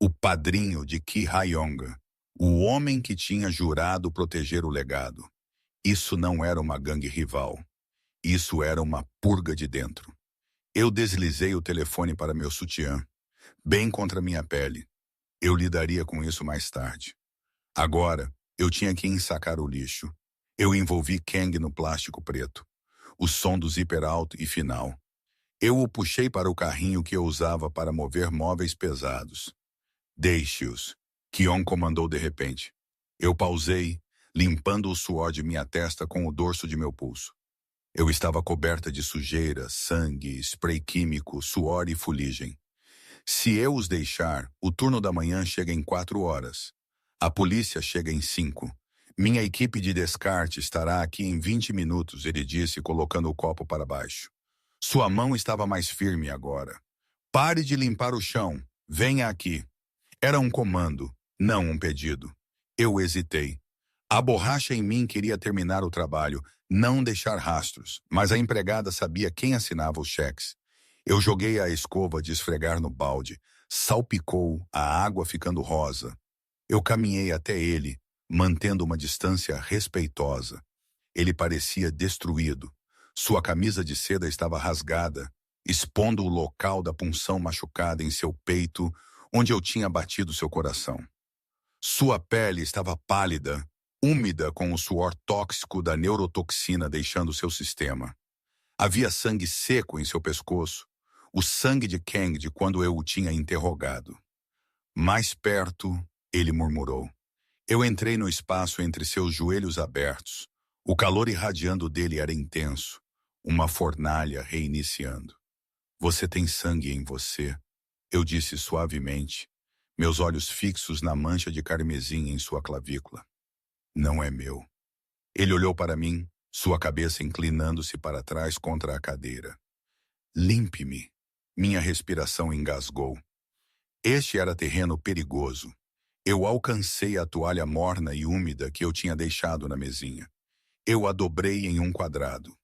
O padrinho de Ki Haiyong. O homem que tinha jurado proteger o legado. Isso não era uma gangue rival. Isso era uma purga de dentro. Eu deslizei o telefone para meu sutiã, bem contra minha pele. Eu lidaria com isso mais tarde. Agora, eu tinha que ensacar o lixo. Eu envolvi Kang no plástico preto. O som do zíper alto e final. Eu o puxei para o carrinho que eu usava para mover móveis pesados. Deixe-os, Kion comandou de repente. Eu pausei, limpando o suor de minha testa com o dorso de meu pulso. Eu estava coberta de sujeira, sangue, spray químico, suor e fuligem. Se eu os deixar, o turno da manhã chega em 4 horas. A polícia chega em 5. Minha equipe de descarte estará aqui em 20 minutos, ele disse, colocando o copo para baixo. Sua mão estava mais firme agora. Pare de limpar o chão. Venha aqui. Era um comando, não um pedido. Eu hesitei. A borracha em mim queria terminar o trabalho, não deixar rastros, mas a empregada sabia quem assinava os cheques. Eu joguei a escova de esfregar no balde, salpicou, a água ficando rosa. Eu caminhei até ele, mantendo uma distância respeitosa. Ele parecia destruído. Sua camisa de seda estava rasgada, expondo o local da punção machucada em seu peito, onde eu tinha batido seu coração. Sua pele estava pálida, úmida com o suor tóxico da neurotoxina deixando seu sistema. Havia sangue seco em seu pescoço, o sangue de Kang de quando eu o tinha interrogado. Mais perto, ele murmurou. Eu entrei no espaço entre seus joelhos abertos. O calor irradiando dele era intenso, uma fornalha reiniciando. Você tem sangue em você, eu disse suavemente, meus olhos fixos na mancha de carmesim em sua clavícula. Não é meu. Ele olhou para mim, sua cabeça inclinando-se para trás contra a cadeira. Limpe-me. Minha respiração engasgou. Este era terreno perigoso. Eu alcancei a toalha morna e úmida que eu tinha deixado na mesinha. Eu a dobrei em um quadrado.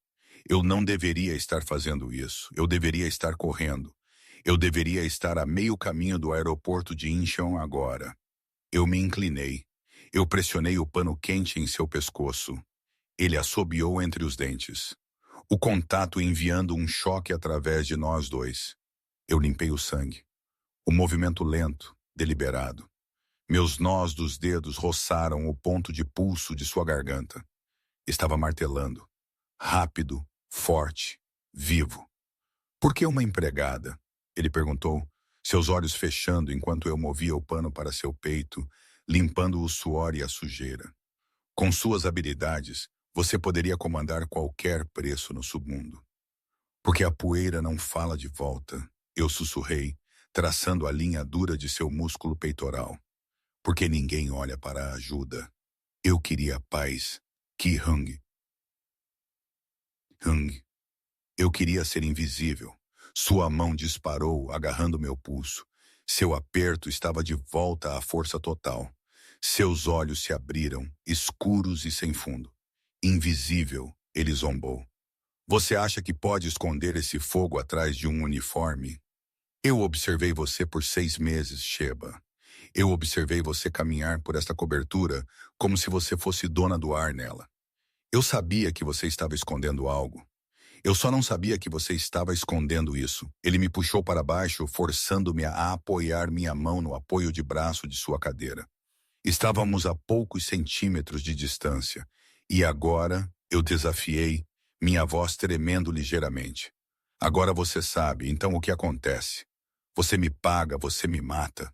Eu não deveria estar fazendo isso. Eu deveria estar correndo. Eu deveria estar a meio caminho do aeroporto de Incheon agora. Eu me inclinei. Eu pressionei o pano quente em seu pescoço. Ele assobiou entre os dentes. O contato enviando um choque através de nós dois. Eu limpei o sangue. O movimento lento, deliberado. Meus nós dos dedos roçaram o ponto de pulso de sua garganta. Estava martelando. Rápido, forte, vivo. Por que uma empregada? Ele perguntou, seus olhos fechando enquanto eu movia o pano para seu peito, limpando o suor e a sujeira. Com suas habilidades, você poderia comandar qualquer preço no submundo. Porque a poeira não fala de volta, eu sussurrei, traçando a linha dura de seu músculo peitoral. Porque ninguém olha para a ajuda. Eu queria paz. Ki-hung. Hung. Eu queria ser invisível. Sua mão disparou, agarrando meu pulso. Seu aperto estava de volta à força total. Seus olhos se abriram, escuros e sem fundo. Invisível, ele zombou. Você acha que pode esconder esse fogo atrás de um uniforme? Eu observei você por 6 meses, Sheba. Eu observei você caminhar por esta cobertura como se você fosse dona do ar nela. Eu sabia que você estava escondendo algo. Eu só não sabia que você estava escondendo isso. Ele me puxou para baixo, forçando-me a apoiar minha mão no apoio de braço de sua cadeira. Estávamos a poucos centímetros de distância. E agora eu desafiei, minha voz tremendo ligeiramente. Agora você sabe, então o que acontece? Você me paga, você me mata.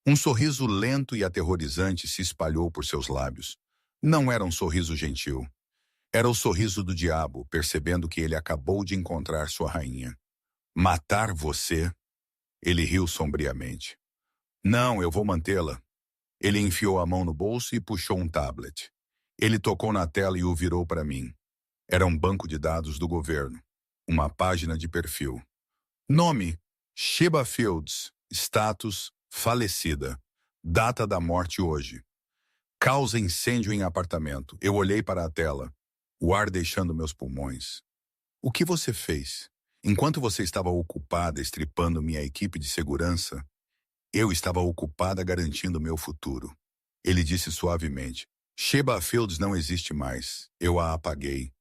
Um sorriso lento e aterrorizante se espalhou por seus lábios. Não era um sorriso gentil. Era o sorriso do diabo, percebendo que ele acabou de encontrar sua rainha. Matar você? Ele riu sombriamente. Não, eu vou mantê-la. Ele enfiou a mão no bolso e puxou um tablet. Ele tocou na tela e o virou para mim. Era um banco de dados do governo. Uma página de perfil. Nome: Sheba Fields. Status: falecida. Data da morte hoje. Causa incêndio em apartamento. Eu olhei para a tela. O ar deixando meus pulmões. O que você fez? Enquanto você estava ocupada estripando minha equipe de segurança, eu estava ocupada garantindo meu futuro. Ele disse suavemente. Sheba Fields não existe mais. Eu a apaguei.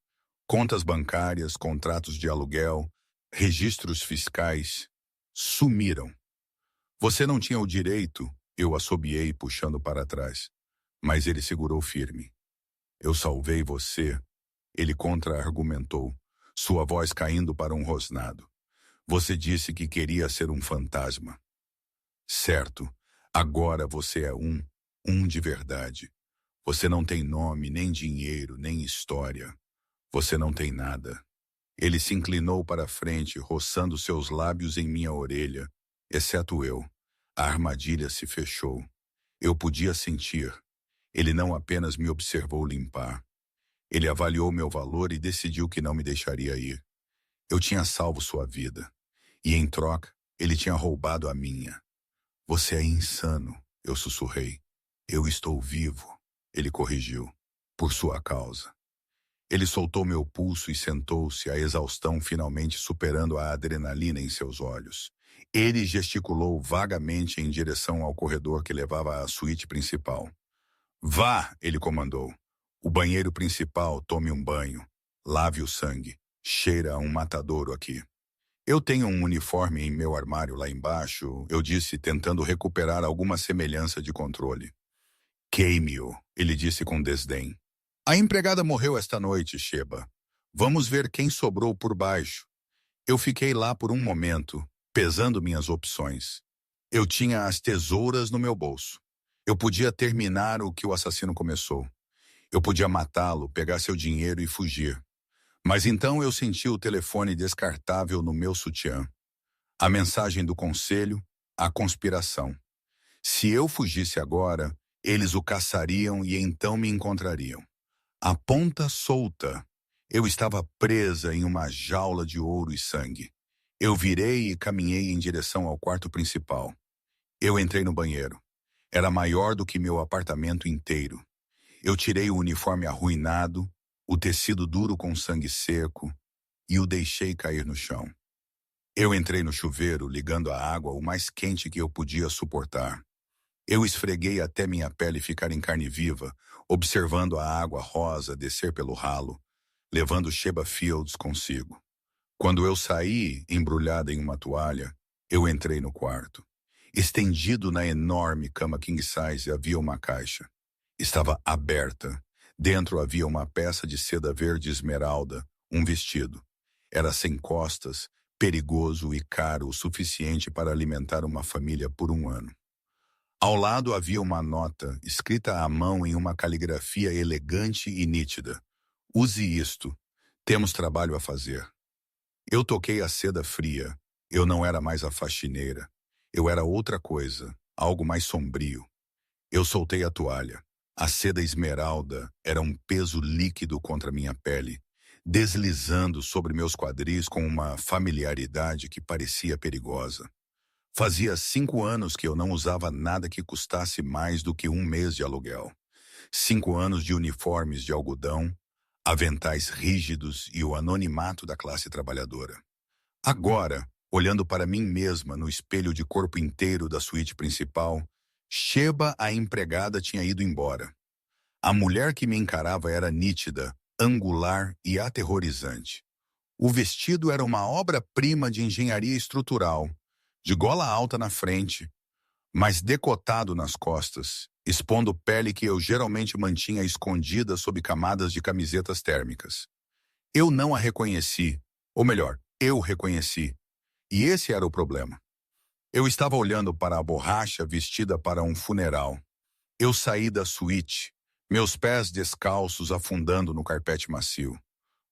Contas bancárias, contratos de aluguel, registros fiscais sumiram. Você não tinha o direito, eu assobiei puxando para trás. Mas ele segurou firme. Eu salvei você, ele contra-argumentou, sua voz caindo para um rosnado. Você disse que queria ser um fantasma. Certo, agora você é um de verdade. Você não tem nome, nem dinheiro, nem história. Você não tem nada. Ele se inclinou para a frente, roçando seus lábios em minha orelha, exceto eu. A armadilha se fechou. Eu podia sentir. Ele não apenas me observou limpar. Ele avaliou meu valor e decidiu que não me deixaria ir. Eu tinha salvo sua vida. E, em troca, ele tinha roubado a minha. Você é insano, eu sussurrei. Eu estou vivo, ele corrigiu. Por sua causa. Ele soltou meu pulso e sentou-se, a exaustão finalmente superando a adrenalina em seus olhos. Ele gesticulou vagamente em direção ao corredor que levava à suíte principal. Vá, ele comandou. O banheiro principal, tome um banho. Lave o sangue. Cheira a um matadouro aqui. Eu tenho um uniforme em meu armário lá embaixo, eu disse, tentando recuperar alguma semelhança de controle. Queime-o, ele disse com desdém. A empregada morreu esta noite, Sheba. Vamos ver quem sobrou por baixo. Eu fiquei lá por um momento, pesando minhas opções. Eu tinha as tesouras no meu bolso. Eu podia terminar o que o assassino começou. Eu podia matá-lo, pegar seu dinheiro e fugir. Mas então eu senti o telefone descartável no meu sutiã. A mensagem do conselho, a conspiração. Se eu fugisse agora, eles o caçariam e então me encontrariam. A ponta solta. Eu estava presa em uma jaula de ouro e sangue. Eu virei e caminhei em direção ao quarto principal. Eu entrei no banheiro. Era maior do que meu apartamento inteiro. Eu tirei o uniforme arruinado, o tecido duro com sangue seco, e o deixei cair no chão. Eu entrei no chuveiro, ligando a água o mais quente que eu podia suportar. Eu esfreguei até minha pele ficar em carne viva, observando a água rosa descer pelo ralo, levando Sheba Fields consigo. Quando eu saí, embrulhada em uma toalha, eu entrei no quarto. Estendido na enorme cama king size havia uma caixa. Estava aberta. Dentro havia uma peça de seda verde esmeralda, um vestido. Era sem costas, perigoso e caro o suficiente para alimentar uma família por um ano. Ao lado havia uma nota, escrita à mão em uma caligrafia elegante e nítida. Use isto. Temos trabalho a fazer. Eu toquei a seda fria. Eu não era mais a faxineira. Eu era outra coisa, algo mais sombrio. Eu soltei a toalha. A seda esmeralda era um peso líquido contra minha pele, deslizando sobre meus quadris com uma familiaridade que parecia perigosa. Fazia 5 anos que eu não usava nada que custasse mais do que um mês de aluguel. 5 anos de uniformes de algodão, aventais rígidos e o anonimato da classe trabalhadora. Agora, olhando para mim mesma no espelho de corpo inteiro da suíte principal, Sheba, a empregada, tinha ido embora. A mulher que me encarava era nítida, angular e aterrorizante. O vestido era uma obra-prima de engenharia estrutural, de gola alta na frente, mas decotado nas costas, expondo pele que eu geralmente mantinha escondida sob camadas de camisetas térmicas. Eu não a reconheci, ou melhor, eu reconheci, e esse era o problema. Eu estava olhando para a borracha vestida para um funeral. Eu saí da suíte, meus pés descalços afundando no carpete macio.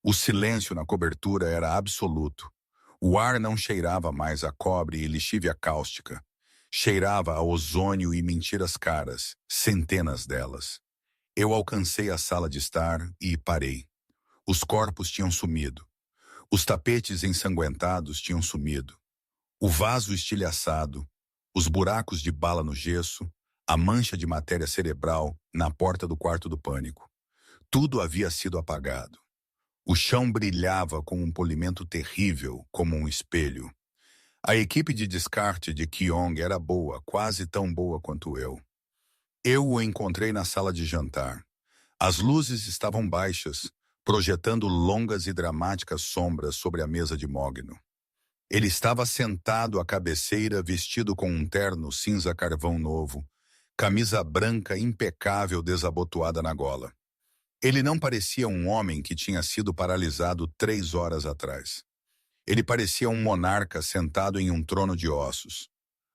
O silêncio na cobertura era absoluto. O ar não cheirava mais a cobre e lixívia cáustica. Cheirava a ozônio e mentiras caras, centenas delas. Eu alcancei a sala de estar e parei. Os corpos tinham sumido. Os tapetes ensanguentados tinham sumido. O vaso estilhaçado, os buracos de bala no gesso, a mancha de matéria cerebral na porta do quarto do pânico. Tudo havia sido apagado. O chão brilhava com um polimento terrível, como um espelho. A equipe de descarte de Kyong era boa, quase tão boa quanto eu. Eu o encontrei na sala de jantar. As luzes estavam baixas, projetando longas e dramáticas sombras sobre a mesa de mogno. Ele estava sentado à cabeceira, vestido com um terno cinza carvão novo, camisa branca impecável desabotoada na gola. Ele não parecia um homem que tinha sido paralisado 3 horas atrás. Ele parecia um monarca sentado em um trono de ossos.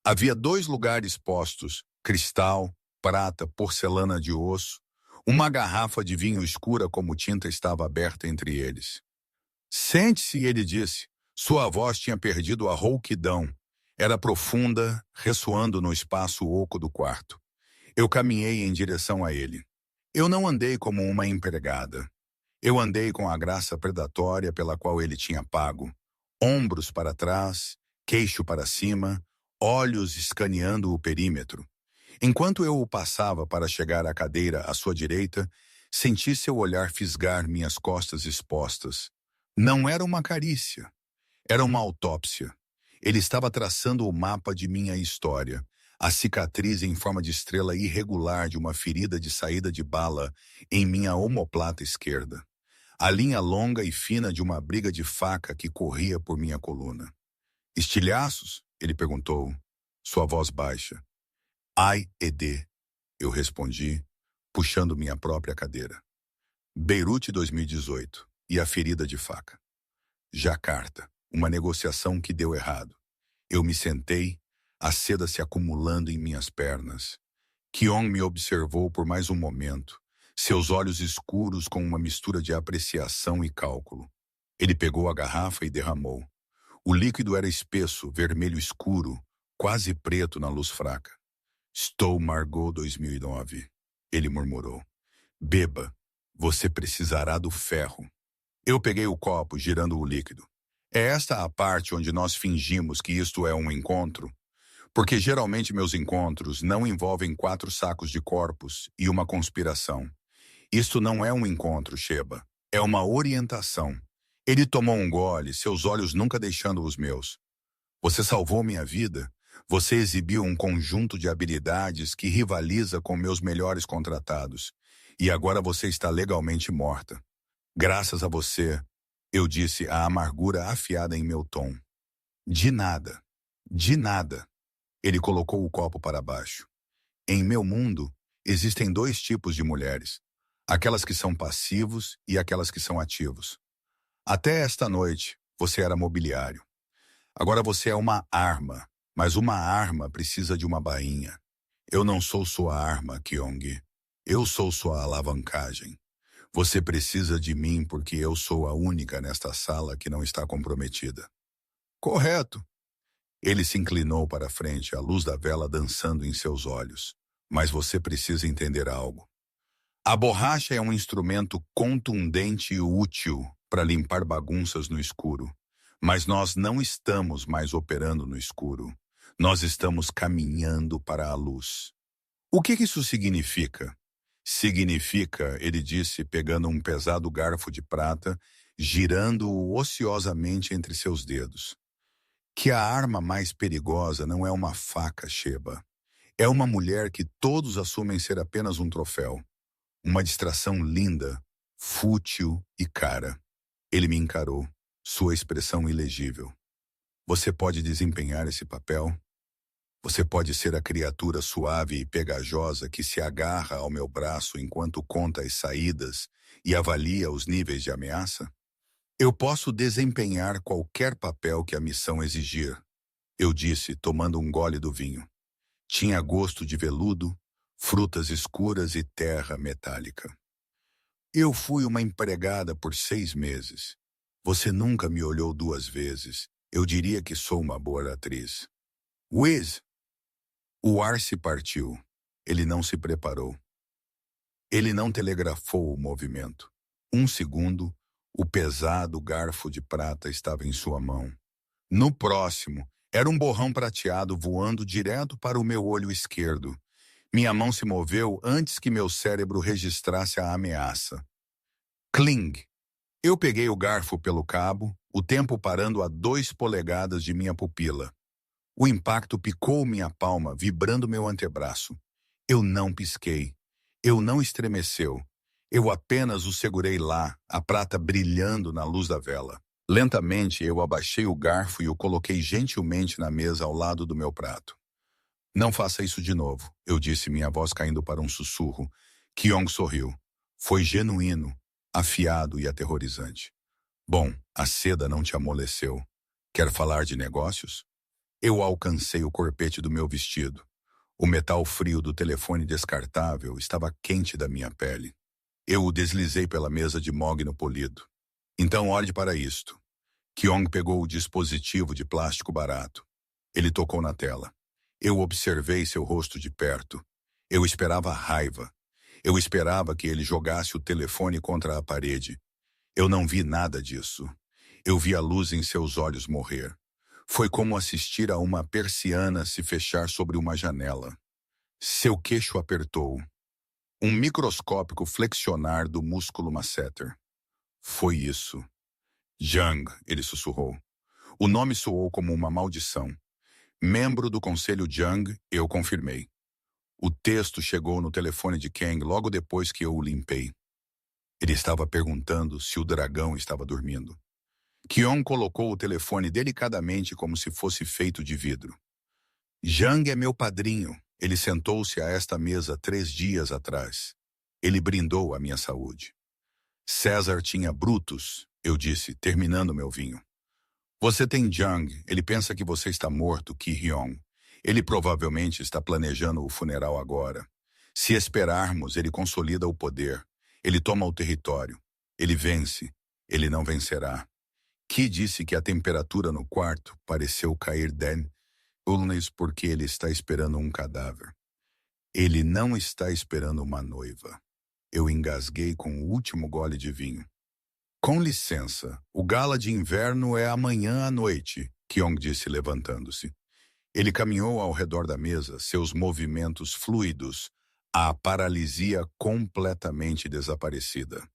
Havia 2 lugares postos, cristal, prata, porcelana de osso. Uma garrafa de vinho escura como tinta estava aberta entre eles. Sente-se, ele disse. Sua voz tinha perdido a rouquidão. Era profunda, ressoando no espaço oco do quarto. Eu caminhei em direção a ele. Eu não andei como uma empregada. Eu andei com a graça predatória pela qual ele tinha pago. Ombros para trás, queixo para cima, olhos escaneando o perímetro. Enquanto eu o passava para chegar à cadeira à sua direita, senti seu olhar fisgar minhas costas expostas. Não era uma carícia. Era uma autópsia. Ele estava traçando o mapa de minha história, a cicatriz em forma de estrela irregular de uma ferida de saída de bala em minha omoplata esquerda. A linha longa e fina de uma briga de faca que corria por minha coluna. Estilhaços? Ele perguntou, sua voz baixa. Ai, Ed, eu respondi, puxando minha própria cadeira. Beirute 2018, e a ferida de faca. Jacarta, uma negociação que deu errado. Eu me sentei, a seda se acumulando em minhas pernas. Kyong me observou por mais um momento, seus olhos escuros com uma mistura de apreciação e cálculo. Ele pegou a garrafa e derramou. O líquido era espesso, vermelho escuro, quase preto na luz fraca. Stowe Margaux 2009, ele murmurou. Beba, você precisará do ferro. Eu peguei o copo, girando o líquido. É esta a parte onde nós fingimos que isto é um encontro? Porque geralmente meus encontros não envolvem 4 sacos de corpos e uma conspiração. Isto não é um encontro, Sheba. É uma orientação. Ele tomou um gole, seus olhos nunca deixando os meus. Você salvou minha vida? Você exibiu um conjunto de habilidades que rivaliza com meus melhores contratados. E agora você está legalmente morta. Graças a você, eu disse, a amargura afiada em meu tom. De nada. De nada. Ele colocou o copo para baixo. Em meu mundo, existem 2 tipos de mulheres. Aquelas que são passivos e aquelas que são ativos. Até esta noite, você era mobiliário. Agora você é uma arma, mas uma arma precisa de uma bainha. Eu não sou sua arma, Kyong. Eu sou sua alavancagem. Você precisa de mim porque eu sou a única nesta sala que não está comprometida. Correto. Ele se inclinou para a frente, a luz da vela dançando em seus olhos. Mas você precisa entender algo. A borracha é um instrumento contundente e útil para limpar bagunças no escuro. Mas nós não estamos mais operando no escuro. Nós estamos caminhando para a luz. O que isso significa? Significa, ele disse, pegando um pesado garfo de prata, girando-o ociosamente entre seus dedos, que a arma mais perigosa não é uma faca, Sheba. É uma mulher que todos assumem ser apenas um troféu. Uma distração linda, fútil e cara. Ele me encarou, sua expressão ilegível. Você pode desempenhar esse papel? Você pode ser a criatura suave e pegajosa que se agarra ao meu braço enquanto conta as saídas e avalia os níveis de ameaça? Eu posso desempenhar qualquer papel que a missão exigir, eu disse, tomando um gole do vinho. Tinha gosto de veludo, frutas escuras e terra metálica. Eu fui uma empregada por 6 meses. Você nunca me olhou 2 vezes. Eu diria que sou uma boa atriz. Whiz! O ar se partiu. Ele não se preparou. Ele não telegrafou o movimento. 1 segundo, o pesado garfo de prata estava em sua mão. No próximo, era um borrão prateado voando direto para o meu olho esquerdo. Minha mão se moveu antes que meu cérebro registrasse a ameaça. Cling! Eu peguei o garfo pelo cabo, o tempo parando a 2 polegadas de minha pupila. O impacto picou minha palma, vibrando meu antebraço. Eu não pisquei. Eu não estremeceu. Eu apenas o segurei lá, a prata brilhando na luz da vela. Lentamente, eu abaixei o garfo e o coloquei gentilmente na mesa ao lado do meu prato. Não faça isso de novo, eu disse, minha voz caindo para um sussurro. Kyong sorriu. Foi genuíno, afiado e aterrorizante. Bom, a seda não te amoleceu. Quer falar de negócios? Eu alcancei o corpete do meu vestido. O metal frio do telefone descartável estava quente da minha pele. Eu o deslizei pela mesa de mogno polido. Então olhe para isto. Kyong pegou o dispositivo de plástico barato. Ele tocou na tela. Eu observei seu rosto de perto. Eu esperava raiva. Eu esperava que ele jogasse o telefone contra a parede. Eu não vi nada disso. Eu vi a luz em seus olhos morrer. Foi como assistir a uma persiana se fechar sobre uma janela. Seu queixo apertou. Um microscópico flexionar do músculo masseter. Foi isso. Jang, ele sussurrou. O nome soou como uma maldição. Membro do conselho Jang, eu confirmei. O texto chegou no telefone de Kang logo depois que eu o limpei. Ele estava perguntando se o dragão estava dormindo. Kyong colocou o telefone delicadamente como se fosse feito de vidro. Jang é meu padrinho. Ele sentou-se a esta mesa 3 dias atrás. Ele brindou a minha saúde. César tinha Brutus, eu disse, terminando meu vinho. Você tem Jang, ele pensa que você está morto, Ki-hyung. Ele provavelmente está planejando o funeral agora. Se esperarmos, ele consolida o poder. Ele toma o território. Ele vence. Ele não vencerá. Ki disse que a temperatura no quarto pareceu cair 10 Ulnes porque ele está esperando um cadáver. Ele não está esperando uma noiva. Eu engasguei com o último gole de vinho. Com licença, o gala de inverno é amanhã à noite, Kyong disse levantando-se. Ele caminhou ao redor da mesa, seus movimentos fluidos, a paralisia completamente desaparecida.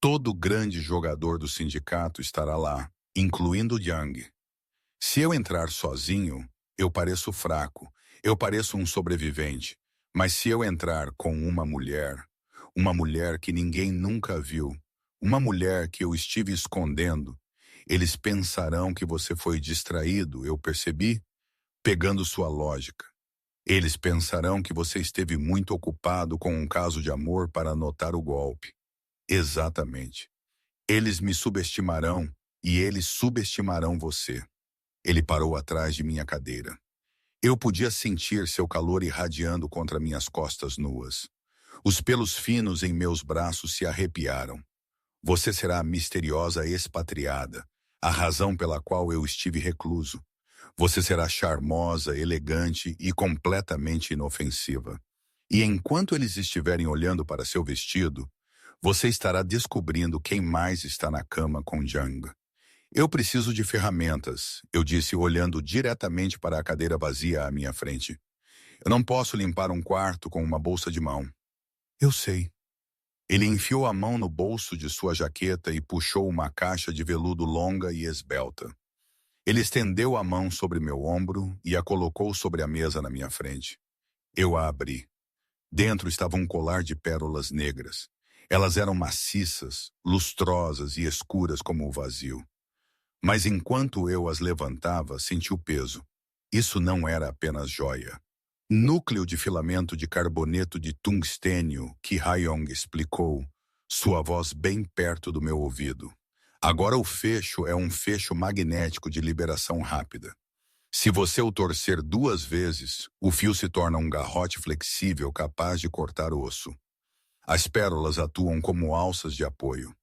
Todo grande jogador do sindicato estará lá, incluindo Yang. Se eu entrar sozinho, eu pareço fraco, eu pareço um sobrevivente. Mas se eu entrar com uma mulher que ninguém nunca viu, uma mulher que eu estive escondendo, eles pensarão que você foi distraído, eu percebi, pegando sua lógica. Eles pensarão que você esteve muito ocupado com um caso de amor para anotar o golpe. Exatamente. Eles me subestimarão e eles subestimarão você. Ele parou atrás de minha cadeira. Eu podia sentir seu calor irradiando contra minhas costas nuas. Os pelos finos em meus braços se arrepiaram. Você será a misteriosa expatriada, a razão pela qual eu estive recluso. Você será charmosa, elegante e completamente inofensiva. E enquanto eles estiverem olhando para seu vestido, você estará descobrindo quem mais está na cama com Jang. Eu preciso de ferramentas, eu disse olhando diretamente para a cadeira vazia à minha frente. Eu não posso limpar um quarto com uma bolsa de mão. Eu sei. Ele enfiou a mão no bolso de sua jaqueta e puxou uma caixa de veludo longa e esbelta. Ele estendeu a mão sobre meu ombro e a colocou sobre a mesa na minha frente. Eu a abri. Dentro estava um colar de pérolas negras. Elas eram maciças, lustrosas e escuras como o vazio. Mas enquanto eu as levantava, senti o peso. Isso não era apenas joia. Núcleo de filamento de carboneto de tungstênio, que Hyong explicou, sua voz bem perto do meu ouvido. Agora o fecho é um fecho magnético de liberação rápida. Se você o torcer 2 vezes, o fio se torna um garrote flexível capaz de cortar osso. As pérolas atuam como alças de apoio.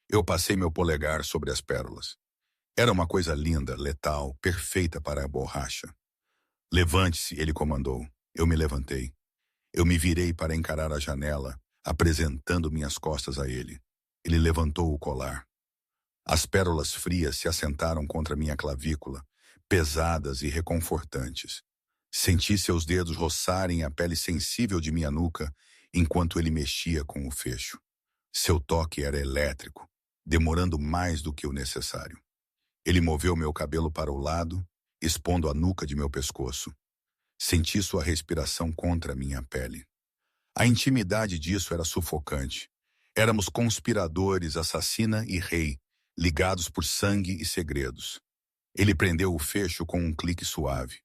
Eu passei meu polegar sobre as pérolas. Era uma coisa linda, letal, perfeita para a borracha. Levante-se, ele comandou. Eu me levantei. Eu me virei para encarar a janela, apresentando minhas costas a ele. Ele levantou o colar. As pérolas frias se assentaram contra minha clavícula, pesadas e reconfortantes. Senti seus dedos roçarem a pele sensível de minha nuca enquanto ele mexia com o fecho. Seu toque era elétrico, demorando mais do que o necessário. Ele moveu meu cabelo para o lado, expondo a nuca de meu pescoço. Senti sua respiração contra minha pele. A intimidade disso era sufocante. Éramos conspiradores, assassina e rei, ligados por sangue e segredos. Ele prendeu o fecho com um clique suave.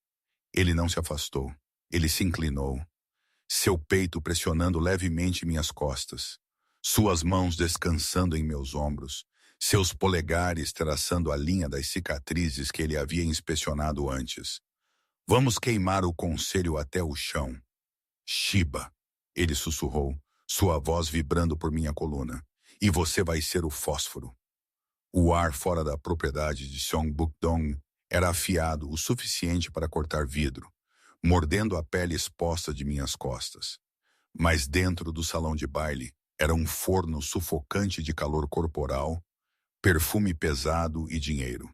Ele não se afastou. Ele se inclinou. Seu peito pressionando levemente minhas costas. Suas mãos descansando em meus ombros. Seus polegares traçando a linha das cicatrizes que ele havia inspecionado antes. Vamos queimar o conselho até o chão. Shiba, ele sussurrou, sua voz vibrando por minha coluna. E você vai ser o fósforo. O ar fora da propriedade de Seongbuk-dong era afiado o suficiente para cortar vidro, mordendo a pele exposta de minhas costas. Mas dentro do salão de baile era um forno sufocante de calor corporal, perfume pesado e dinheiro.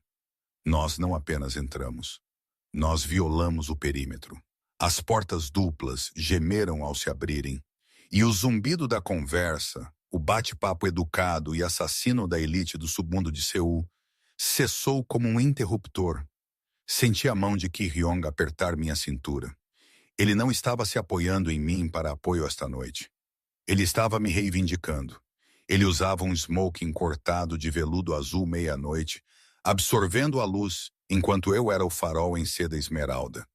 Nós não apenas entramos. Nós violamos o perímetro. As portas duplas gemeram ao se abrirem, e o zumbido da conversa, o bate-papo educado e assassino da elite do submundo de Seul, cessou como um interruptor. Senti a mão de Ki Hyong apertar minha cintura. Ele não estava se apoiando em mim para apoio esta noite. Ele estava me reivindicando. Ele usava um smoking cortado de veludo azul meia-noite, absorvendo a luz, enquanto eu era o farol em seda esmeralda.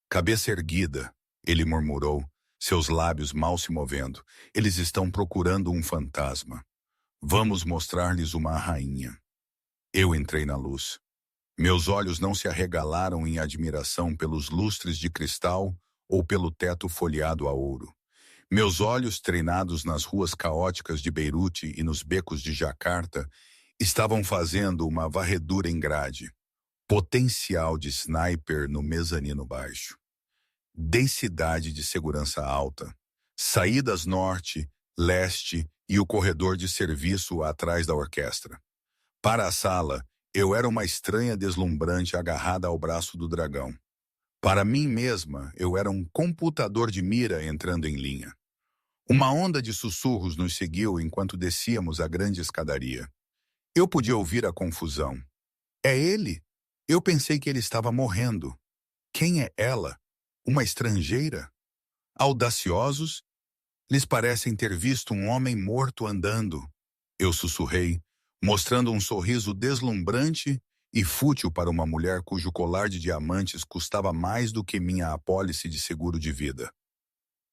Cabeça erguida, ele murmurou, seus lábios mal se movendo. Eles estão procurando um fantasma. Vamos mostrar-lhes uma rainha. Eu entrei na luz. Meus olhos não se arregalaram em admiração pelos lustres de cristal ou pelo teto folheado a ouro. Meus olhos, treinados nas ruas caóticas de Beirute e nos becos de Jacarta, estavam fazendo uma varredura em grade. Potencial de sniper no mezanino baixo. Densidade de segurança alta. Saídas norte, leste e o corredor de serviço atrás da orquestra. Para a sala, eu era uma estranha deslumbrante agarrada ao braço do dragão. Para mim mesma, eu era um computador de mira entrando em linha. Uma onda de sussurros nos seguiu enquanto descíamos a grande escadaria. Eu podia ouvir a confusão. É ele? Eu pensei que ele estava morrendo. Quem é ela? Uma estrangeira? Audaciosos? Lhes parecem ter visto um homem morto andando. Eu sussurrei, mostrando um sorriso deslumbrante e fútil para uma mulher cujo colar de diamantes custava mais do que minha apólice de seguro de vida.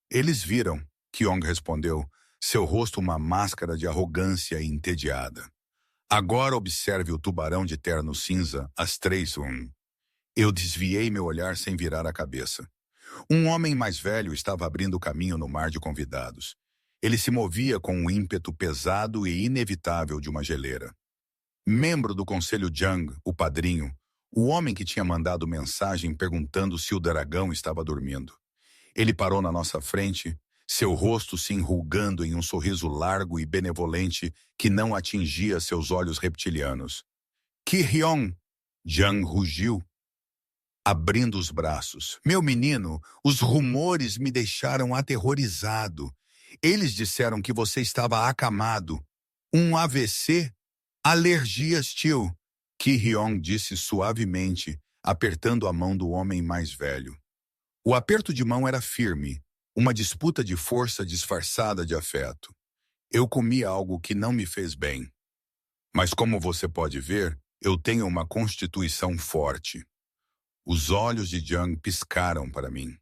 Eles viram, Kyong respondeu, seu rosto uma máscara de arrogância entediada. Agora observe o tubarão de terno cinza, às 3:01. Eu desviei meu olhar sem virar a cabeça. Um homem mais velho estava abrindo caminho no mar de convidados. Ele se movia com o ímpeto pesado e inevitável de uma geleira. Membro do conselho Jang, o padrinho, o homem que tinha mandado mensagem perguntando se o dragão estava dormindo. Ele parou na nossa frente, seu rosto se enrugando em um sorriso largo e benevolente que não atingia seus olhos reptilianos. Ki Hyong! Jang rugiu, abrindo os braços. Meu menino, os rumores me deixaram aterrorizado. Eles disseram que você estava acamado. Um AVC? Alergias, tio. Ki Hyong disse suavemente, apertando a mão do homem mais velho. O aperto de mão era firme, uma disputa de força disfarçada de afeto. Eu comi algo que não me fez bem. Mas como você pode ver, eu tenho uma constituição forte. Os olhos de Jiang piscaram para mim.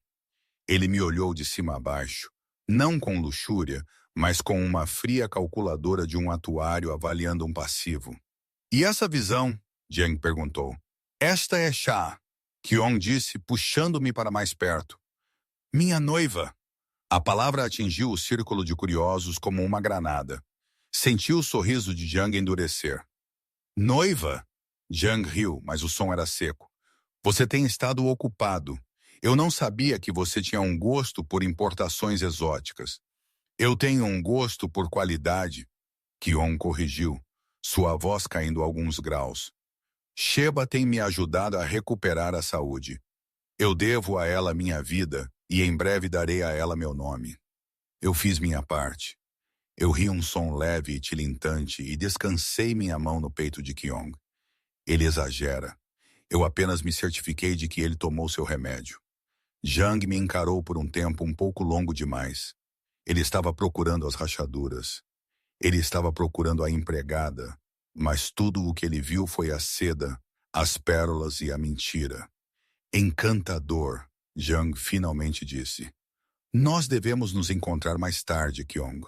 Ele me olhou de cima a baixo, não com luxúria, mas com uma fria calculadora de um atuário avaliando um passivo. E essa visão? Jiang perguntou. Esta é Sha, Qiong disse, puxando-me para mais perto. Minha noiva. A palavra atingiu o círculo de curiosos como uma granada. Senti o sorriso de Jiang endurecer. Noiva? Jiang riu, mas o som era seco. Você tem estado ocupado. Eu não sabia que você tinha um gosto por importações exóticas. Eu tenho um gosto por qualidade, Qiong corrigiu, sua voz caindo alguns graus. Sheba tem me ajudado a recuperar a saúde. Eu devo a ela minha vida e em breve darei a ela meu nome. Eu fiz minha parte. Eu ri um som leve e tilintante e descansei minha mão no peito de Qiong. Ele exagera. Eu apenas me certifiquei de que ele tomou seu remédio. Jiang me encarou por um tempo um pouco longo demais. Ele estava procurando as rachaduras. Ele estava procurando a empregada, mas tudo o que ele viu foi a seda, as pérolas e a mentira. Encantador, Jiang finalmente disse. Nós devemos nos encontrar mais tarde, Qiong.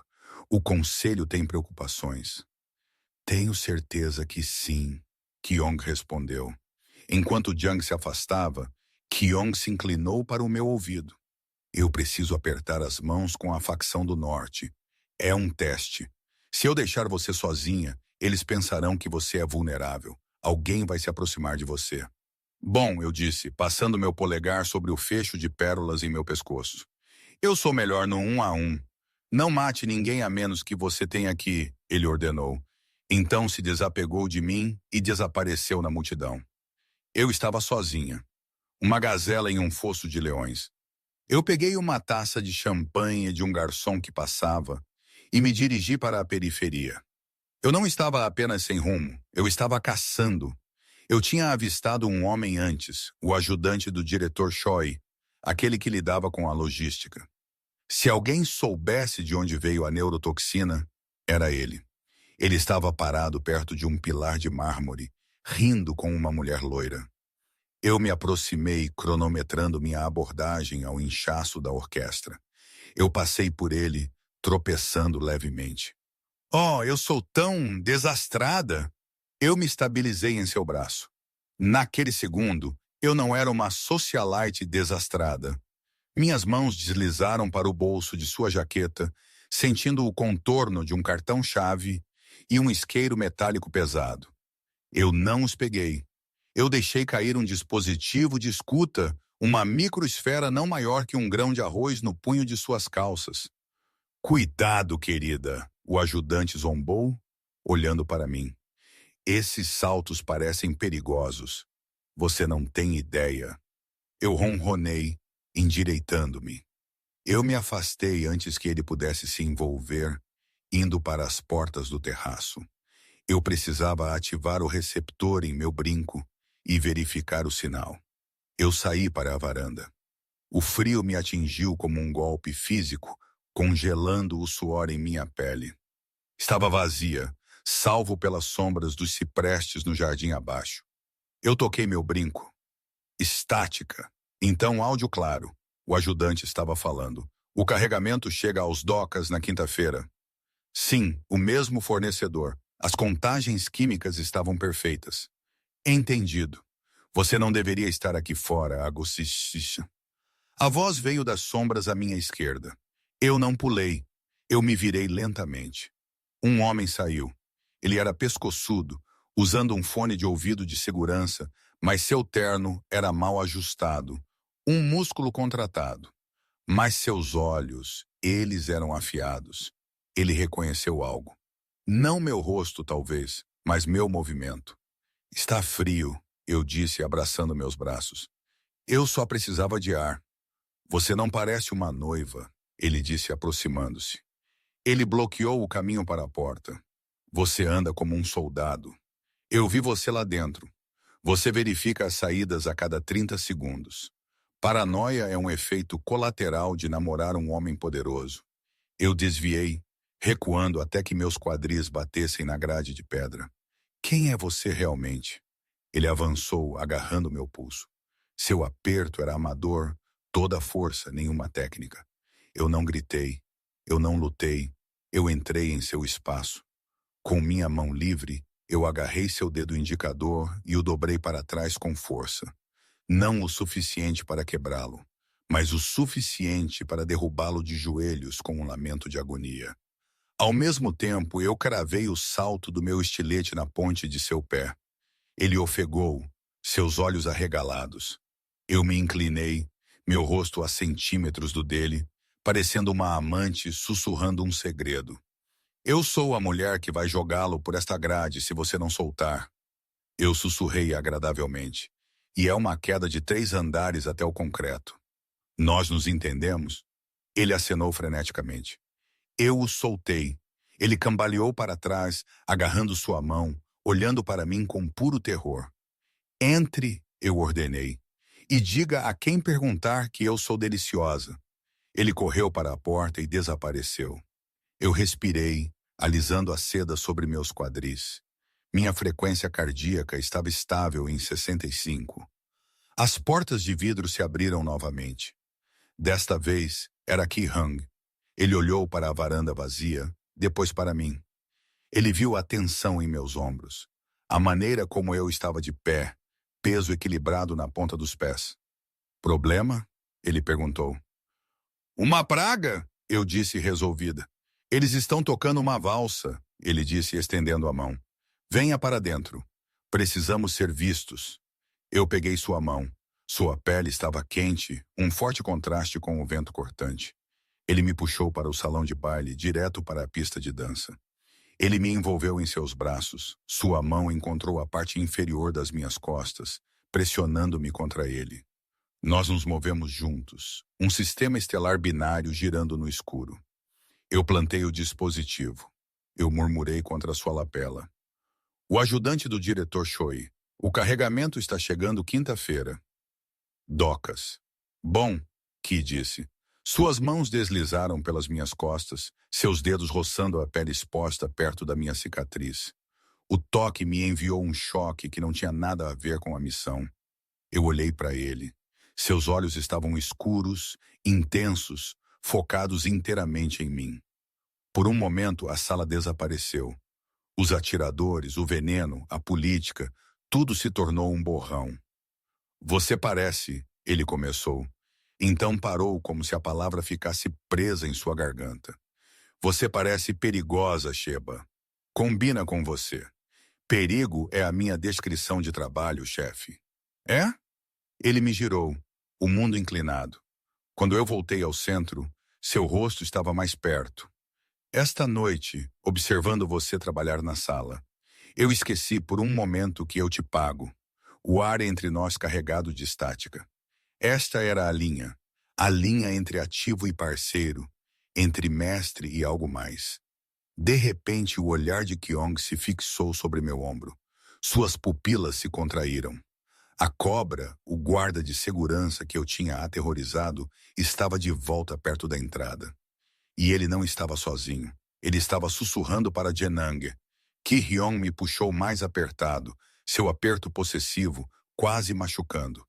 O conselho tem preocupações. Tenho certeza que sim, Qiong respondeu. Enquanto Jiang se afastava, Qiong se inclinou para o meu ouvido. Eu preciso apertar as mãos com a facção do norte. É um teste. Se eu deixar você sozinha, eles pensarão que você é vulnerável. Alguém vai se aproximar de você. Bom, eu disse, passando meu polegar sobre o fecho de pérolas em meu pescoço. Eu sou melhor no 1 a 1. Não mate ninguém a menos que você tenha que, ele ordenou. Então se desapegou de mim e desapareceu na multidão. Eu estava sozinha. Uma gazela em um fosso de leões. Eu peguei uma taça de champanhe de um garçom que passava e me dirigi para a periferia. Eu não estava apenas sem rumo, eu estava caçando. Eu tinha avistado um homem antes, o ajudante do diretor Choi, aquele que lidava com a logística. Se alguém soubesse de onde veio a neurotoxina, era ele. Ele estava parado perto de um pilar de mármore, rindo com uma mulher loira. Eu me aproximei, cronometrando minha abordagem ao inchaço da orquestra. Eu passei por ele, tropeçando levemente. Oh, eu sou tão desastrada! Eu me estabilizei em seu braço. Naquele segundo, eu não era uma socialite desastrada. Minhas mãos deslizaram para o bolso de sua jaqueta, sentindo o contorno de um cartão-chave e um isqueiro metálico pesado. Eu não os peguei. Eu deixei cair um dispositivo de escuta, uma microesfera não maior que um grão de arroz no punho de suas calças. Cuidado, querida, o ajudante zombou, olhando para mim. Esses saltos parecem perigosos. Você não tem ideia. Eu ronronei, endireitando-me. Eu me afastei antes que ele pudesse se envolver, indo para as portas do terraço. Eu precisava ativar o receptor em meu brinco e verificar o sinal. Eu saí para a varanda. O frio me atingiu como um golpe físico, congelando o suor em minha pele. Estava vazia, salvo pelas sombras dos ciprestes no jardim abaixo. Eu toquei meu brinco. Estática. Então, áudio claro. O ajudante estava falando. O carregamento chega aos docas na quinta-feira. Sim, o mesmo fornecedor. As contagens químicas estavam perfeitas. Entendido. Você não deveria estar aqui fora, Agossixa. A voz veio das sombras à minha esquerda. Eu não pulei. Eu me virei lentamente. Um homem saiu. Ele era pescoçudo, usando um fone de ouvido de segurança, mas seu terno era mal ajustado, um músculo contratado. Mas seus olhos, eles eram afiados. Ele reconheceu algo. Não meu rosto, talvez, mas meu movimento. Está frio, eu disse, abraçando meus braços. Eu só precisava de ar. Você não parece uma noiva, ele disse, aproximando-se. Ele bloqueou o caminho para a porta. Você anda como um soldado. Eu vi você lá dentro. Você verifica as saídas a cada 30 segundos. Paranoia é um efeito colateral de namorar um homem poderoso. Eu desviei. recuando até que meus quadris batessem na grade de pedra. Quem é você realmente? Ele avançou, agarrando meu pulso. Seu aperto era amador, toda força, nenhuma técnica. Eu não gritei, eu não lutei, eu entrei em seu espaço. Com minha mão livre, eu agarrei seu dedo indicador e o dobrei para trás com força. Não o suficiente para quebrá-lo, mas o suficiente para derrubá-lo de joelhos com um lamento de agonia. Ao mesmo tempo, eu cravei o salto do meu estilete na ponte de seu pé. Ele ofegou, seus olhos arregalados. Eu me inclinei, meu rosto a centímetros do dele, parecendo uma amante sussurrando um segredo. Eu sou a mulher que vai jogá-lo por esta grade se você não soltar. Eu sussurrei agradavelmente. E é uma queda de 3 andares até o concreto. Nós nos entendemos? Ele acenou freneticamente. Eu o soltei. Ele cambaleou para trás, agarrando sua mão, olhando para mim com puro terror. Entre, eu ordenei, e diga a quem perguntar que eu sou deliciosa. Ele correu para a porta e desapareceu. Eu respirei, alisando a seda sobre meus quadris. Minha frequência cardíaca estava estável em 65. As portas de vidro se abriram novamente. Desta vez, era Ki Hang. Ele olhou para a varanda vazia, depois para mim. Ele viu a tensão em meus ombros, a maneira como eu estava de pé, peso equilibrado na ponta dos pés. Problema? Ele perguntou. Uma praga, eu disse resolvida. Eles estão tocando uma valsa, ele disse estendendo a mão. Venha para dentro. Precisamos ser vistos. Eu peguei sua mão. Sua pele estava quente, um forte contraste com o vento cortante. Ele me puxou para o salão de baile, direto para a pista de dança. Ele me envolveu em seus braços. Sua mão encontrou a parte inferior das minhas costas, pressionando-me contra ele. Nós nos movemos juntos, um sistema estelar binário girando no escuro. Eu plantei o dispositivo. Eu murmurei contra sua lapela. O ajudante do diretor Choi. O carregamento está chegando quinta-feira. Docas. Bom, Ki disse. Suas mãos deslizaram pelas minhas costas, seus dedos roçando a pele exposta perto da minha cicatriz. O toque me enviou um choque que não tinha nada a ver com a missão. Eu olhei para ele. Seus olhos estavam escuros, intensos, focados inteiramente em mim. Por um momento, a sala desapareceu. Os atiradores, o veneno, a política, tudo se tornou um borrão. Você parece, ele começou. Então parou como se a palavra ficasse presa em sua garganta. Você parece perigosa, Sheba. Combina com você. Perigo é a minha descrição de trabalho, chefe. É? Ele me girou, o mundo inclinado. Quando eu voltei ao centro, seu rosto estava mais perto. Esta noite, observando você trabalhar na sala, eu esqueci por um momento que eu te pago. O ar entre nós carregado de estática. Esta era a linha entre ativo e parceiro, entre mestre e algo mais. De repente, o olhar de Kyong se fixou sobre meu ombro. Suas pupilas se contraíram. A cobra, o guarda de segurança que eu tinha aterrorizado, estava de volta perto da entrada. E ele não estava sozinho. Ele estava sussurrando para Jenang. Ki-hyun me puxou mais apertado, seu aperto possessivo, quase machucando.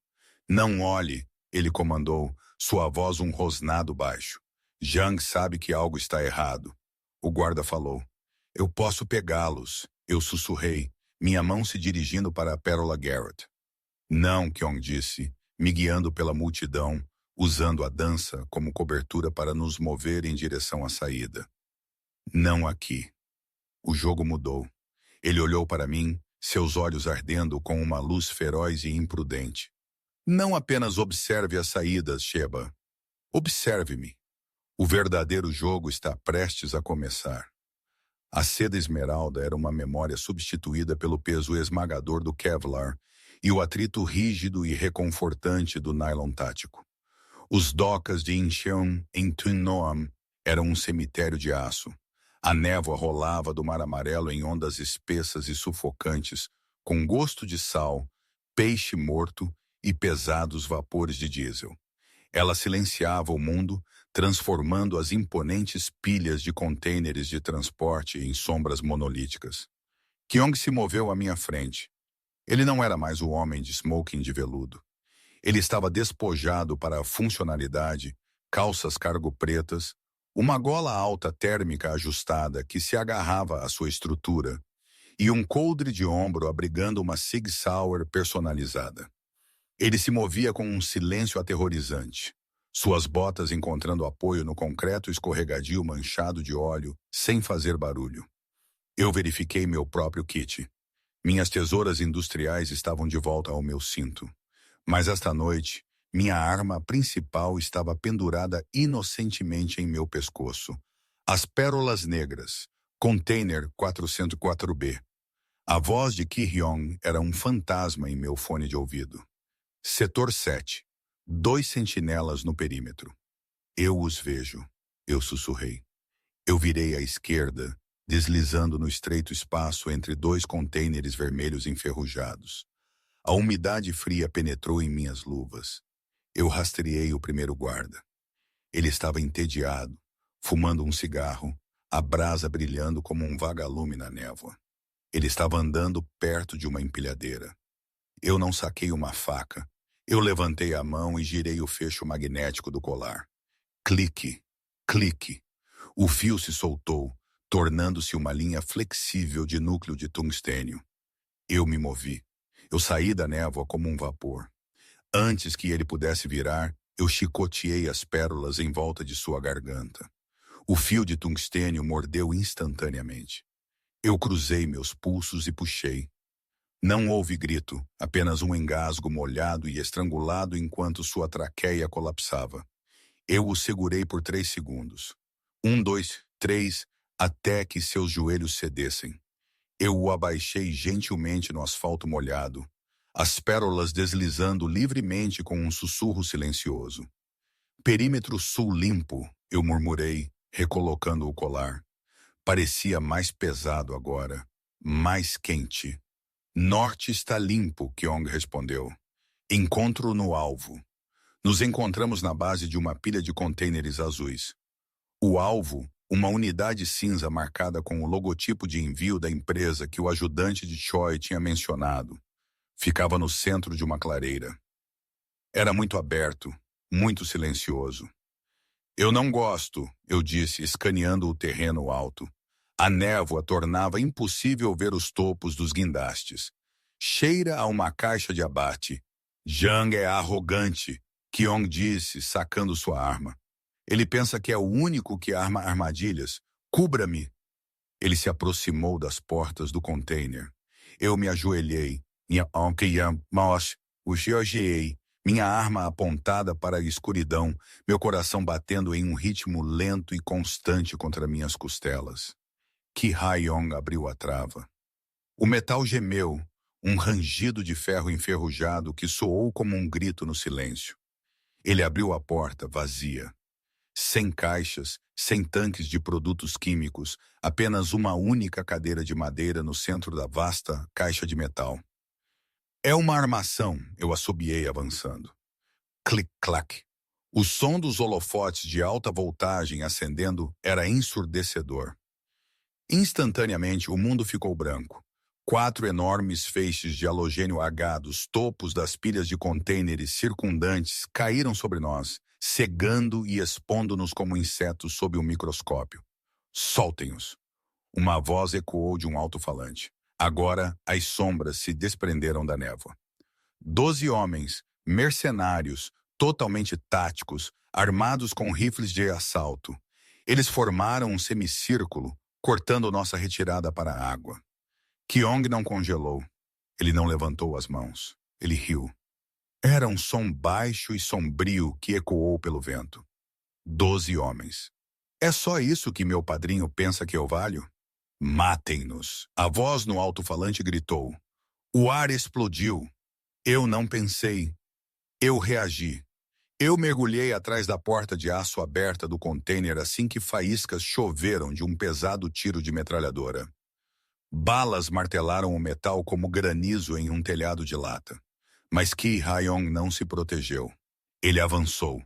Não olhe, ele comandou, sua voz um rosnado baixo. Jang sabe que algo está errado. O guarda falou. Eu posso pegá-los, eu sussurrei, minha mão se dirigindo para a Pérola Garrett. Não, Kyong disse, me guiando pela multidão, usando a dança como cobertura para nos mover em direção à saída. Não aqui. O jogo mudou. Ele olhou para mim, seus olhos ardendo com uma luz feroz e imprudente. Não apenas observe as saídas, Sheba. Observe-me. O verdadeiro jogo está prestes a começar. A seda esmeralda era uma memória substituída pelo peso esmagador do Kevlar e o atrito rígido e reconfortante do nylon tático. Os docas de Incheon em Twin Noam eram um cemitério de aço. A névoa rolava do Mar Amarelo em ondas espessas e sufocantes, com gosto de sal, peixe morto e pesados vapores de diesel. Ela silenciava o mundo, transformando as imponentes pilhas de contêineres de transporte em sombras monolíticas. Kyong se moveu à minha frente. Ele não era mais o homem de smoking de veludo. Ele estava despojado para a funcionalidade, calças cargo pretas, uma gola alta térmica ajustada que se agarrava à sua estrutura e um coldre de ombro abrigando uma Sig Sauer personalizada. Ele se movia com um silêncio aterrorizante, suas botas encontrando apoio no concreto escorregadio manchado de óleo, sem fazer barulho. Eu verifiquei meu próprio kit. Minhas tesouras industriais estavam de volta ao meu cinto. Mas esta noite, minha arma principal estava pendurada inocentemente em meu pescoço. As pérolas negras, Container 404B. A voz de Ki-hyung era um fantasma em meu fone de ouvido. Setor 7. 2 sentinelas no perímetro. Eu os vejo, eu sussurrei. Eu virei à esquerda, deslizando no estreito espaço entre 2 contêineres vermelhos enferrujados. A umidade fria penetrou em minhas luvas. Eu rastreei o primeiro guarda. Ele estava entediado, fumando um cigarro, a brasa brilhando como um vagalume na névoa. Ele estava andando perto de uma empilhadeira. Eu não saquei uma faca. Eu levantei a mão e girei o fecho magnético do colar. Clique, clique. O fio se soltou, tornando-se uma linha flexível de núcleo de tungstênio. Eu me movi. Eu saí da névoa como um vapor. Antes que ele pudesse virar, eu chicoteei as pérolas em volta de sua garganta. O fio de tungstênio mordeu instantaneamente. Eu cruzei meus pulsos e puxei. Não houve grito, apenas um engasgo molhado e estrangulado enquanto sua traqueia colapsava. Eu o segurei por 3 segundos. 1, 2, 3, até que seus joelhos cedessem. Eu o abaixei gentilmente no asfalto molhado, as pérolas deslizando livremente com um sussurro silencioso. Perímetro sul limpo, eu murmurei, recolocando o colar. Parecia mais pesado agora, mais quente. Norte está limpo, Kyong respondeu. Encontro no alvo. Nos encontramos na base de uma pilha de contêineres azuis. O alvo, uma unidade cinza marcada com o logotipo de envio da empresa que o ajudante de Choi tinha mencionado, ficava no centro de uma clareira. Era muito aberto, muito silencioso. Eu não gosto, eu disse, escaneando o terreno alto. A névoa tornava impossível ver os topos dos guindastes. Cheira a uma caixa de abate. Jang é arrogante, Kyong disse, sacando sua arma. Ele pensa que é o único que arma armadilhas. Cubra-me. Ele se aproximou das portas do container. Eu me ajoelhei. Minha arma apontada para a escuridão, meu coração batendo em um ritmo lento e constante contra minhas costelas. Ki-hyung abriu a trava. O metal gemeu, um rangido de ferro enferrujado que soou como um grito no silêncio. Ele abriu a porta, vazia. Sem caixas, sem tanques de produtos químicos, apenas uma única cadeira de madeira no centro da vasta caixa de metal. É uma armação, eu assobiei avançando. Clic-clac. O som dos holofotes de alta voltagem acendendo era ensurdecedor. Instantaneamente, o mundo ficou branco. 4 enormes feixes de halogênio H dos topos das pilhas de contêineres circundantes caíram sobre nós, cegando e expondo-nos como insetos sob um microscópio. Soltem-os. Uma voz ecoou de um alto-falante. Agora, as sombras se desprenderam da névoa. 12 homens, mercenários, totalmente táticos, armados com rifles de assalto. Eles formaram um semicírculo, cortando nossa retirada para a água. Kyong não congelou. Ele não levantou as mãos. Ele riu. Era um som baixo e sombrio que ecoou pelo vento. 12 homens. É só isso que meu padrinho pensa que eu valho? Matem-nos. A voz no alto-falante gritou. O ar explodiu. Eu não pensei. Eu reagi. Eu mergulhei atrás da porta de aço aberta do container assim que faíscas choveram de um pesado tiro de metralhadora. Balas martelaram o metal como granizo em um telhado de lata. Mas Ki-hyung não se protegeu. Ele avançou.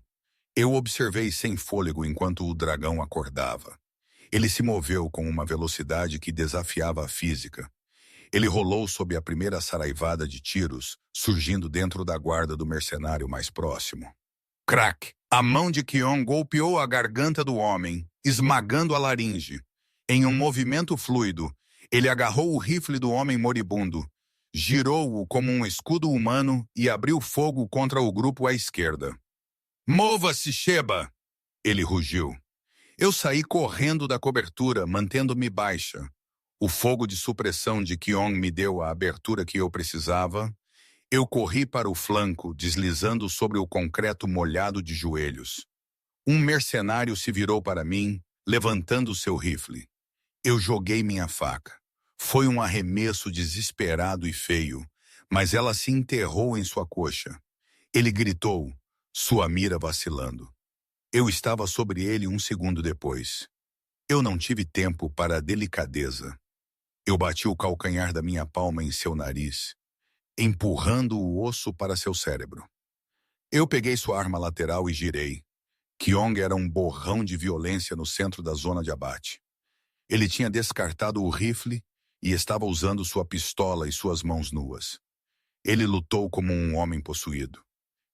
Eu observei sem fôlego enquanto o dragão acordava. Ele se moveu com uma velocidade que desafiava a física. Ele rolou sob a primeira saraivada de tiros, surgindo dentro da guarda do mercenário mais próximo. Crack! A mão de Kion golpeou a garganta do homem, esmagando a laringe. Em um movimento fluido, ele agarrou o rifle do homem moribundo, girou-o como um escudo humano e abriu fogo contra o grupo à esquerda. Mova-se, Sheba! Ele rugiu. Eu saí correndo da cobertura, mantendo-me baixa. O fogo de supressão de Kion me deu a abertura que eu precisava. Eu corri para o flanco, deslizando sobre o concreto molhado de joelhos. Um mercenário se virou para mim, levantando seu rifle. Eu joguei minha faca. Foi um arremesso desesperado e feio, mas ela se enterrou em sua coxa. Ele gritou, sua mira vacilando. Eu estava sobre ele um segundo depois. Eu não tive tempo para a delicadeza. Eu bati o calcanhar da minha palma em seu nariz, empurrando o osso para seu cérebro. Eu peguei sua arma lateral e girei. Kiong era um borrão de violência no centro da zona de abate. Ele tinha descartado o rifle e estava usando sua pistola e suas mãos nuas. Ele lutou como um homem possuído.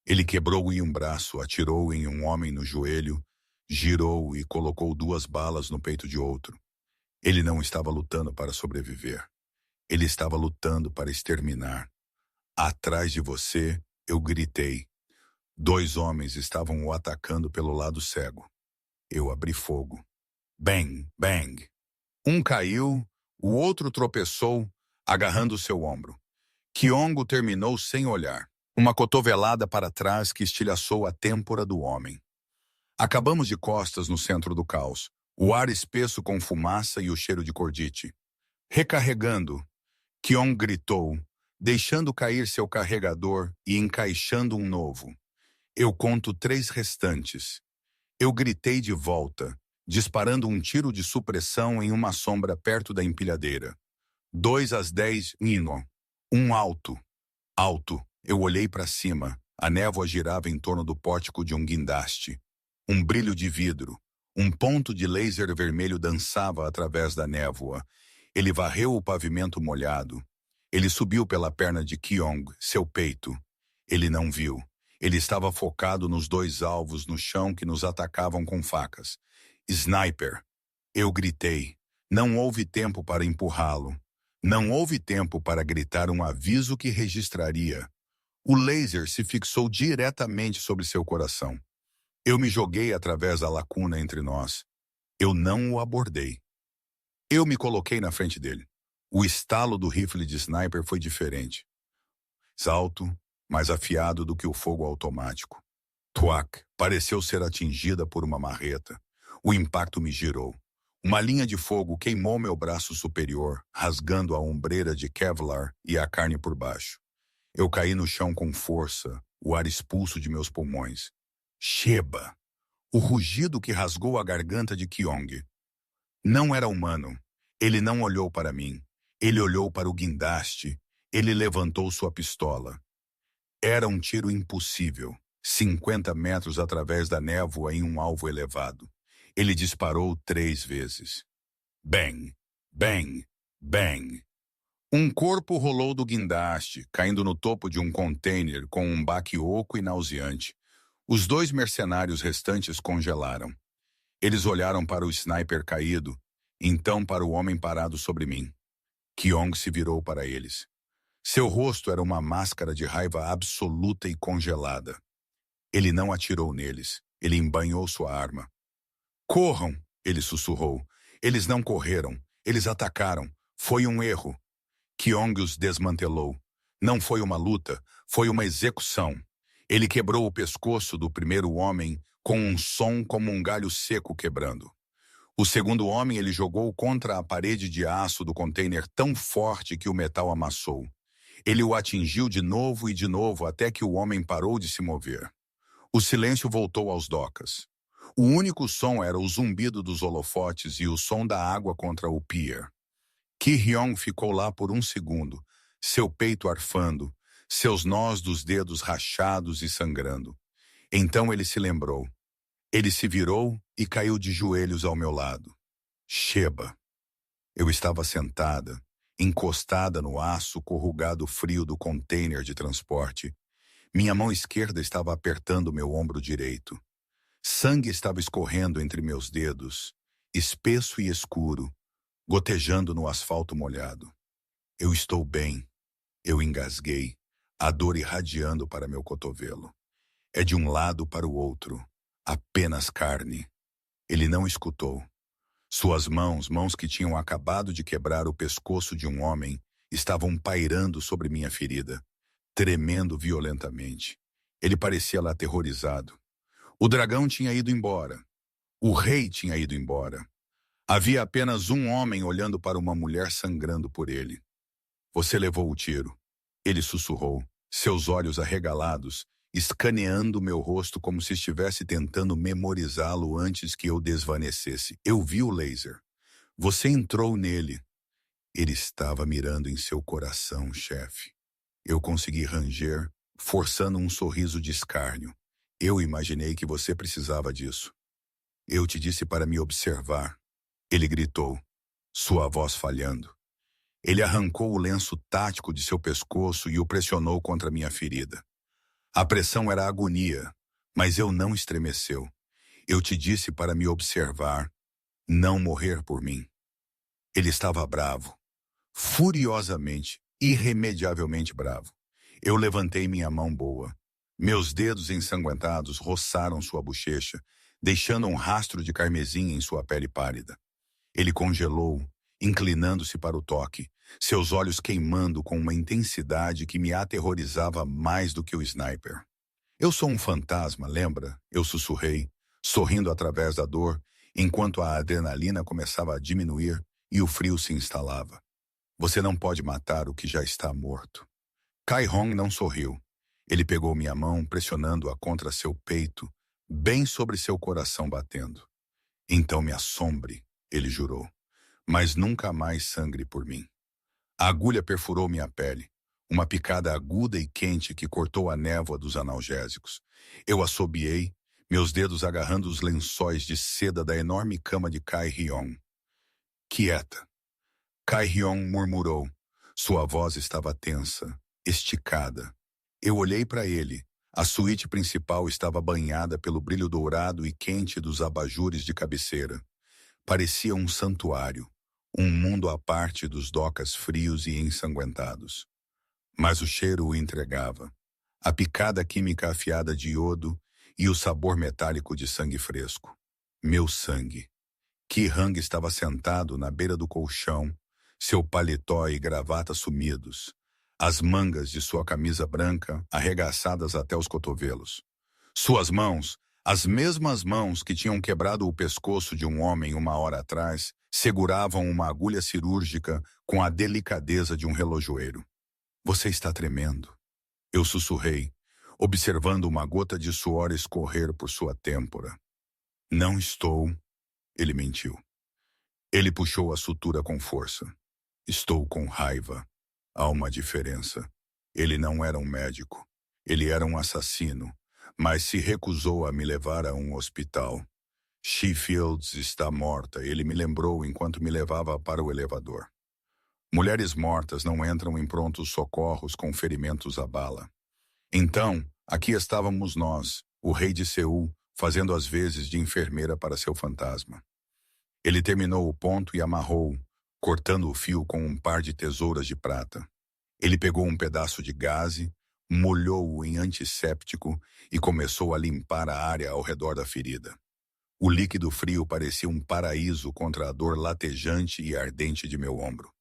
Ele quebrou em um braço, atirou em um homem no joelho, girou e colocou 2 balas no peito de outro. Ele não estava lutando para sobreviver. Ele estava lutando para exterminar. Atrás de você, eu gritei. 2 homens estavam o atacando pelo lado cego. Eu abri fogo. Bang, bang. Um caiu, o outro tropeçou, agarrando seu ombro. Kiongo terminou sem olhar. Uma cotovelada para trás que estilhaçou a têmpora do homem. Acabamos de costas no centro do caos. O ar espesso com fumaça e o cheiro de cordite. Recarregando, Kion gritou, deixando cair seu carregador e encaixando um novo. Eu conto 3 restantes. Eu gritei de volta, disparando um tiro de supressão em uma sombra perto da empilhadeira. 2 às 10, Nino. Um alto. Alto. Eu olhei para cima. A névoa girava em torno do pórtico de um guindaste. Um brilho de vidro. Um ponto de laser vermelho dançava através da névoa. Ele varreu o pavimento molhado. Ele subiu pela perna de Kiong, seu peito. Ele não viu. Ele estava focado nos 2 alvos no chão que nos atacavam com facas. Sniper! Eu gritei. Não houve tempo para empurrá-lo. Não houve tempo para gritar um aviso que registraria. O laser se fixou diretamente sobre seu coração. Eu me joguei através da lacuna entre nós. Eu não o abordei. Eu me coloquei na frente dele. O estalo do rifle de sniper foi diferente. Alto, mais afiado do que o fogo automático. Tuac pareceu ser atingida por uma marreta. O impacto me girou. Uma linha de fogo queimou meu braço superior, rasgando a ombreira de Kevlar e a carne por baixo. Eu caí no chão com força, o ar expulso de meus pulmões. Sheba! O rugido que rasgou a garganta de Kiong. Não era humano. Ele não olhou para mim. Ele olhou para o guindaste. Ele levantou sua pistola. Era um tiro impossível. 50 metros através da névoa em um alvo elevado. Ele disparou 3 vezes. Bang! Bang! Bang! Um corpo rolou do guindaste, caindo no topo de um container com um baque oco e nauseante. Os 2 mercenários restantes congelaram. Eles olharam para o sniper caído, então para o homem parado sobre mim. Kiong se virou para eles. Seu rosto era uma máscara de raiva absoluta e congelada. Ele não atirou neles. Ele embainhou sua arma. Corram! Ele sussurrou. Eles não correram. Eles atacaram. Foi um erro. Kiong os desmantelou. Não foi uma luta, foi uma execução. Ele quebrou o pescoço do primeiro homem com um som como um galho seco quebrando. O segundo homem ele jogou contra a parede de aço do container tão forte que o metal amassou. Ele o atingiu de novo e de novo até que o homem parou de se mover. O silêncio voltou aos docas. O único som era o zumbido dos holofotes e o som da água contra o pier. Ki-hyong ficou lá por um segundo, seu peito arfando, seus nós dos dedos rachados e sangrando. Então ele se lembrou. Ele se virou e caiu de joelhos ao meu lado. Sheba. Eu estava sentada, encostada no aço corrugado frio do container de transporte. Minha mão esquerda estava apertando meu ombro direito. Sangue estava escorrendo entre meus dedos, espesso e escuro, gotejando no asfalto molhado. Eu estou bem. Eu engasguei, a dor irradiando para meu cotovelo. É de um lado para o outro, apenas carne. Ele não escutou. Suas mãos que tinham acabado de quebrar o pescoço de um homem, estavam pairando sobre minha ferida, tremendo violentamente. Ele parecia lá aterrorizado. O dragão tinha ido embora. O rei tinha ido embora. Havia apenas um homem olhando para uma mulher sangrando por ele. Você levou o tiro. Ele sussurrou, seus olhos arregalados, escaneando meu rosto como se estivesse tentando memorizá-lo antes que eu desvanecesse. Eu vi o laser. Você entrou nele. Ele estava mirando em seu coração, chefe. Eu consegui ranger, forçando um sorriso de escárnio. Eu imaginei que você precisava disso. Eu te disse para me observar. Ele gritou, sua voz falhando. Ele arrancou o lenço tático de seu pescoço e o pressionou contra minha ferida. A pressão era agonia, mas eu não estremeceu. Eu te disse para me observar, não morrer por mim. Ele estava bravo, furiosamente, irremediavelmente bravo. Eu levantei minha mão boa. Meus dedos ensanguentados roçaram sua bochecha, deixando um rastro de carmesim em sua pele pálida. Ele congelou, inclinando-se para o toque, seus olhos queimando com uma intensidade que me aterrorizava mais do que o sniper. Eu sou um fantasma, lembra? Eu sussurrei, sorrindo através da dor, enquanto a adrenalina começava a diminuir e o frio se instalava. Você não pode matar o que já está morto. Kai Hong não sorriu. Ele pegou minha mão, pressionando-a contra seu peito, bem sobre seu coração batendo. Então me assombre, ele jurou, mas nunca mais sangre por mim. A agulha perfurou minha pele, uma picada aguda e quente que cortou a névoa dos analgésicos. Eu assobiei, meus dedos agarrando os lençóis de seda da enorme cama de Kai Hyong. Quieta. Kai Hyong murmurou. Sua voz estava tensa, esticada. Eu olhei para ele. A suíte principal estava banhada pelo brilho dourado e quente dos abajures de cabeceira. Parecia um santuário, um mundo à parte dos docas frios e ensanguentados. Mas o cheiro o entregava. A picada química afiada de iodo e o sabor metálico de sangue fresco. Meu sangue. Ki Hang estava sentado na beira do colchão, seu paletó e gravata sumidos, as mangas de sua camisa branca arregaçadas até os cotovelos. Suas mãos, as mesmas mãos que tinham quebrado o pescoço de um homem uma hora atrás, seguravam uma agulha cirúrgica com a delicadeza de um relojoeiro. Você está tremendo. Eu sussurrei, observando uma gota de suor escorrer por sua têmpora. Não estou. Ele mentiu. Ele puxou a sutura com força. Estou com raiva. Há uma diferença. Ele não era um médico. Ele era um assassino, mas se recusou a me levar a um hospital. Sheffields está morta, ele me lembrou enquanto me levava para o elevador. Mulheres mortas não entram em prontos socorros com ferimentos à bala. Então, aqui estávamos nós, o rei de Seul, fazendo as vezes de enfermeira para seu fantasma. Ele terminou o ponto e amarrou, cortando o fio com um par de tesouras de prata. Ele pegou um pedaço de gaze, molhou-o em antisséptico e começou a limpar a área ao redor da ferida. O líquido frio parecia um paraíso contra a dor latejante e ardente de meu ombro.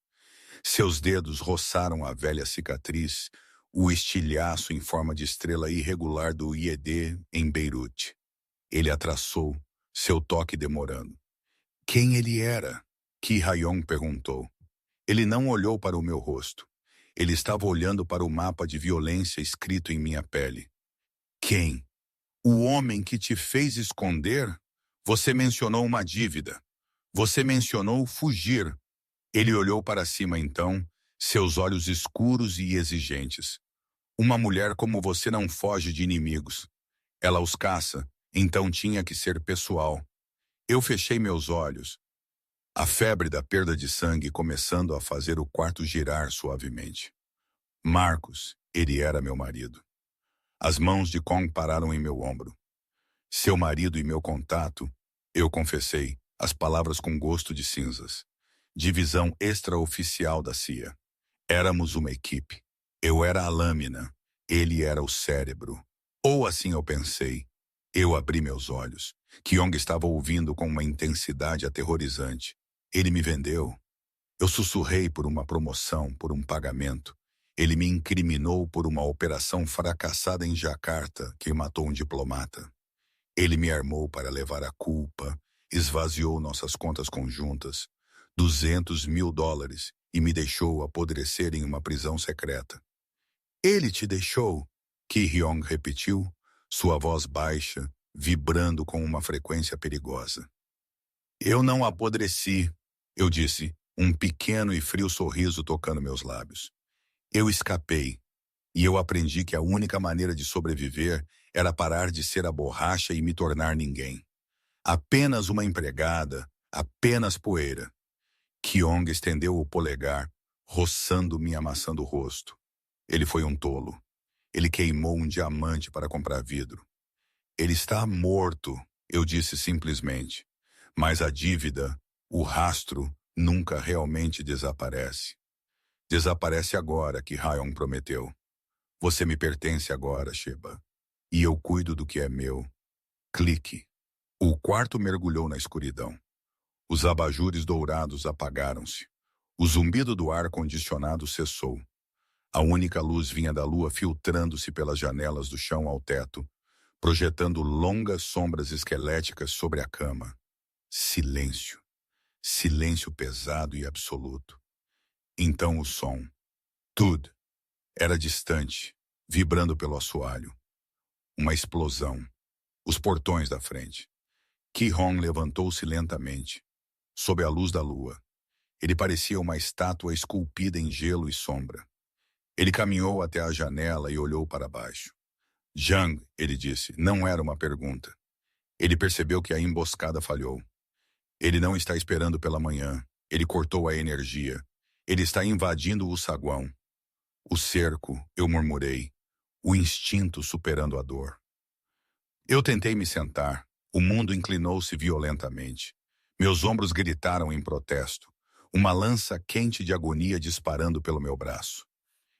Seus dedos roçaram a velha cicatriz, o estilhaço em forma de estrela irregular do IED em Beirute. Ele a traçou, seu toque demorando. Quem ele era? Ki Hyong perguntou. Ele não olhou para o meu rosto. Ele estava olhando para o mapa de violência escrito em minha pele. Quem? O homem que te fez esconder? Você mencionou uma dívida. Você mencionou fugir. Ele olhou para cima então, seus olhos escuros e exigentes. Uma mulher como você não foge de inimigos. Ela os caça, Então tinha que ser pessoal. Eu fechei meus olhos, a febre da perda de sangue começando a fazer o quarto girar suavemente. Marcos, ele era meu marido. As mãos de Kong pararam em meu ombro. Seu marido e meu contato, eu confessei, as palavras com gosto de cinzas. Divisão extraoficial da CIA. Éramos uma equipe. Eu era a lâmina, ele era o cérebro. Ou assim eu pensei. Eu abri meus olhos. Kyong estava ouvindo com uma intensidade aterrorizante. Ele me vendeu. Eu sussurrei por uma promoção, por um pagamento. Ele me incriminou por uma operação fracassada em Jacarta que matou um diplomata. Ele me armou para levar a culpa, esvaziou nossas contas conjuntas, $200.000, e me deixou apodrecer em uma prisão secreta. Ele te deixou? Ki-hyung repetiu, sua voz baixa, vibrando com uma frequência perigosa. Eu não apodreci, eu disse, um pequeno e frio sorriso tocando meus lábios. Eu escapei, e eu aprendi que a única maneira de sobreviver era parar de ser a borracha e me tornar ninguém. Apenas uma empregada, apenas poeira. Kyong estendeu o polegar, roçando-me e amassando o rosto. Ele foi um tolo. Ele queimou um diamante para comprar vidro. Ele está morto, eu disse simplesmente. Mas a dívida, o rastro, nunca realmente desaparece. Desaparece agora, que Hyun prometeu. Você me pertence agora, Sheba. E eu cuido do que é meu. Clique. O quarto mergulhou na escuridão. Os abajures dourados apagaram-se. O zumbido do ar-condicionado cessou. A única luz vinha da lua filtrando-se pelas janelas do chão ao teto, projetando longas sombras esqueléticas sobre a cama. Silêncio. Silêncio pesado e absoluto. Então o som. Tudo. Era distante, vibrando pelo assoalho. Uma explosão. Os portões da frente. Ki-hong levantou-se lentamente, sob a luz da lua. Ele parecia uma estátua esculpida em gelo e sombra. Ele caminhou até a janela e olhou para baixo. Jang, ele disse, não era uma pergunta. Ele percebeu que a emboscada falhou. Ele não está esperando pela manhã. Ele cortou a energia. Ele está invadindo o saguão. O cerco, eu murmurei. O instinto superando a dor. Eu tentei me sentar. O mundo inclinou-se violentamente. Meus ombros gritaram em protesto. Uma lança quente de agonia disparando pelo meu braço.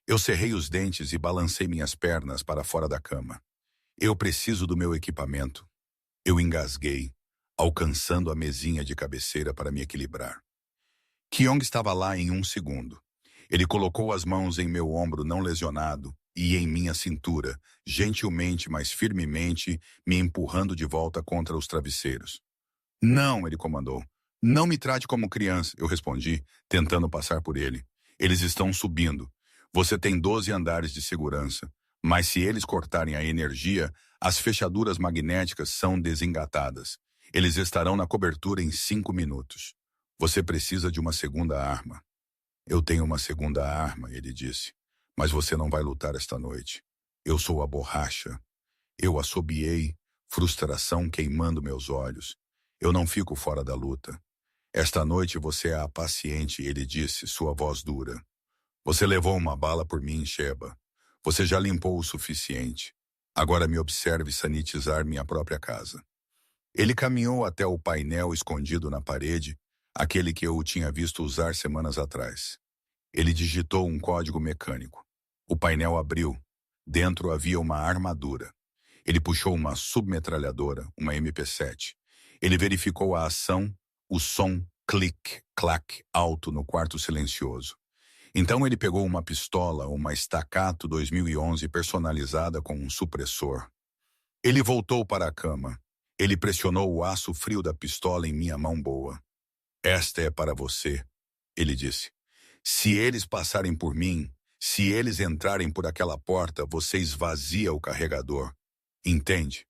Eu cerrei os dentes e balancei minhas pernas para fora da cama. Eu preciso do meu equipamento. Eu engasguei, alcançando a mesinha de cabeceira para me equilibrar. Kyong estava lá em 1 segundo. Ele colocou as mãos em meu ombro não lesionado e em minha cintura, gentilmente, mas firmemente, me empurrando de volta contra os travesseiros. Não, ele comandou. Não me trate como criança, eu respondi, tentando passar por ele. Eles estão subindo. Você tem 12 andares de segurança, mas se eles cortarem a energia, as fechaduras magnéticas são desengatadas. Eles estarão na cobertura em 5 minutos. Você precisa de uma segunda arma. Eu tenho uma segunda arma, ele disse, mas você não vai lutar esta noite. Eu sou a borracha. Eu assobiei, frustração queimando meus olhos. Eu não fico fora da luta. Esta noite você é a paciente, ele disse, sua voz dura. Você levou uma bala por mim, Sheba. Você já limpou o suficiente. Agora me observe sanitizar minha própria casa. Ele caminhou até o painel escondido na parede, aquele que eu tinha visto usar semanas atrás. Ele digitou um código mecânico. O painel abriu. Dentro havia uma armadura. Ele puxou uma submetralhadora, uma MP7. Ele verificou a ação, o som, clique, clac, alto no quarto silencioso. Então ele pegou uma pistola, uma Staccato 2011 personalizada com um supressor. Ele voltou para a cama. Ele pressionou o aço frio da pistola em minha mão boa. Esta é para você, ele disse. Se eles passarem por mim, se eles entrarem por aquela porta, você esvazia o carregador. Entende?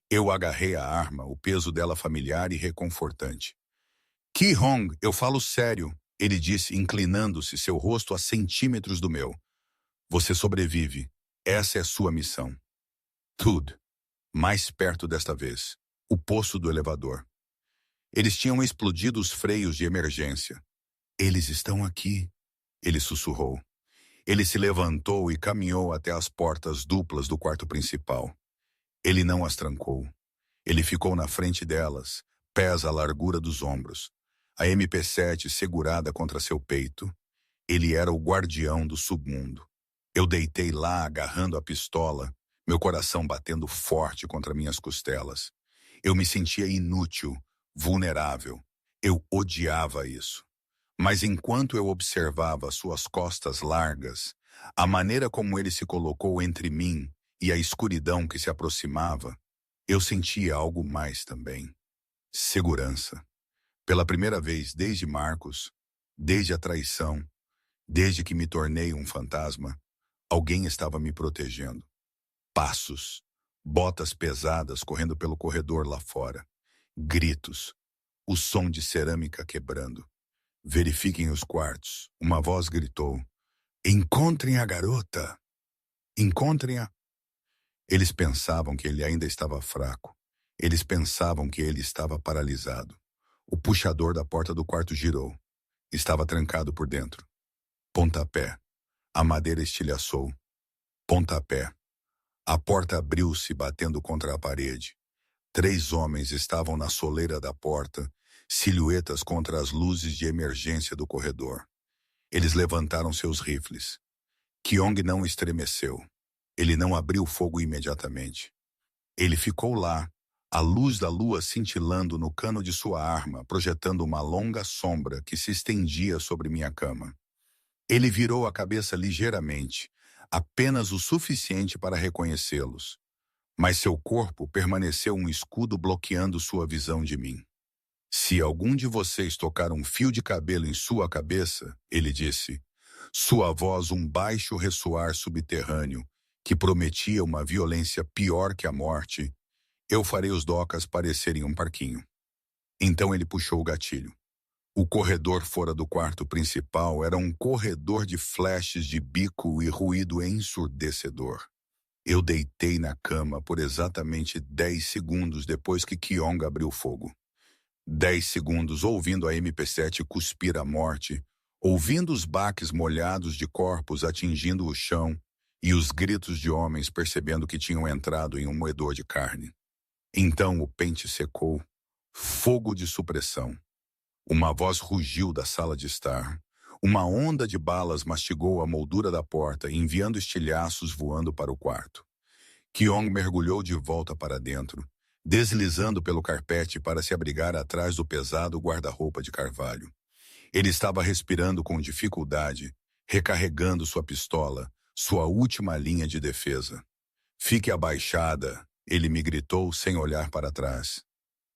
Eu agarrei a arma, o peso dela familiar e reconfortante. Ki-hong, eu falo sério, ele disse, inclinando-se, seu rosto a centímetros do meu. Você sobrevive. Essa é sua missão. Tudo. Mais perto desta vez. O poço do elevador. Eles tinham explodido os freios de emergência. Eles estão aqui, ele sussurrou. Ele se levantou e caminhou até as portas duplas do quarto principal. Ele não as trancou. Ele ficou na frente delas, pés à largura dos ombros, a MP7 segurada contra seu peito. Ele era o guardião do submundo. Eu deitei lá agarrando a pistola, meu coração batendo forte contra minhas costelas. Eu me sentia inútil, vulnerável. Eu odiava isso. Mas enquanto eu observava suas costas largas, a maneira como ele se colocou entre mim e a escuridão que se aproximava, eu sentia algo mais também. Segurança. Pela primeira vez desde Marcos, desde a traição, desde que me tornei um fantasma, alguém estava me protegendo. Passos, botas pesadas correndo pelo corredor lá fora, gritos, o som de cerâmica quebrando. Verifiquem os quartos. Uma voz gritou. Encontrem a garota! Encontrem-a! Eles pensavam que ele ainda estava fraco. Eles pensavam que ele estava paralisado. O puxador da porta do quarto girou. Estava trancado por dentro. Pontapé. A madeira estilhaçou. Pontapé. A porta abriu-se batendo contra a parede. 3 homens estavam na soleira da porta, silhuetas contra as luzes de emergência do corredor. Eles levantaram seus rifles. Kyong não estremeceu. Ele não abriu fogo imediatamente. Ele ficou lá, a luz da lua cintilando no cano de sua arma, projetando uma longa sombra que se estendia sobre minha cama. Ele virou a cabeça ligeiramente, apenas o suficiente para reconhecê-los. Mas seu corpo permaneceu um escudo bloqueando sua visão de mim. Se algum de vocês tocar um fio de cabelo em sua cabeça, ele disse, sua voz um baixo ressoar subterrâneo, que prometia uma violência pior que a morte, eu farei os docas parecerem um parquinho. Então ele puxou o gatilho. O corredor fora do quarto principal era um corredor de flashes de bico e ruído ensurdecedor. Eu deitei na cama por exatamente 10 segundos depois que Kyong abriu fogo. 10 segundos ouvindo a MP7 cuspir a morte, ouvindo os baques molhados de corpos atingindo o chão e os gritos de homens percebendo que tinham entrado em um moedor de carne. Então o pente secou. Fogo de supressão. Uma voz rugiu da sala de estar. Uma onda de balas mastigou a moldura da porta, enviando estilhaços voando para o quarto. Kyong mergulhou de volta para dentro, deslizando pelo carpete para se abrigar atrás do pesado guarda-roupa de carvalho. Ele estava respirando com dificuldade, recarregando sua pistola, sua última linha de defesa. Fique abaixada, ele me gritou sem olhar para trás.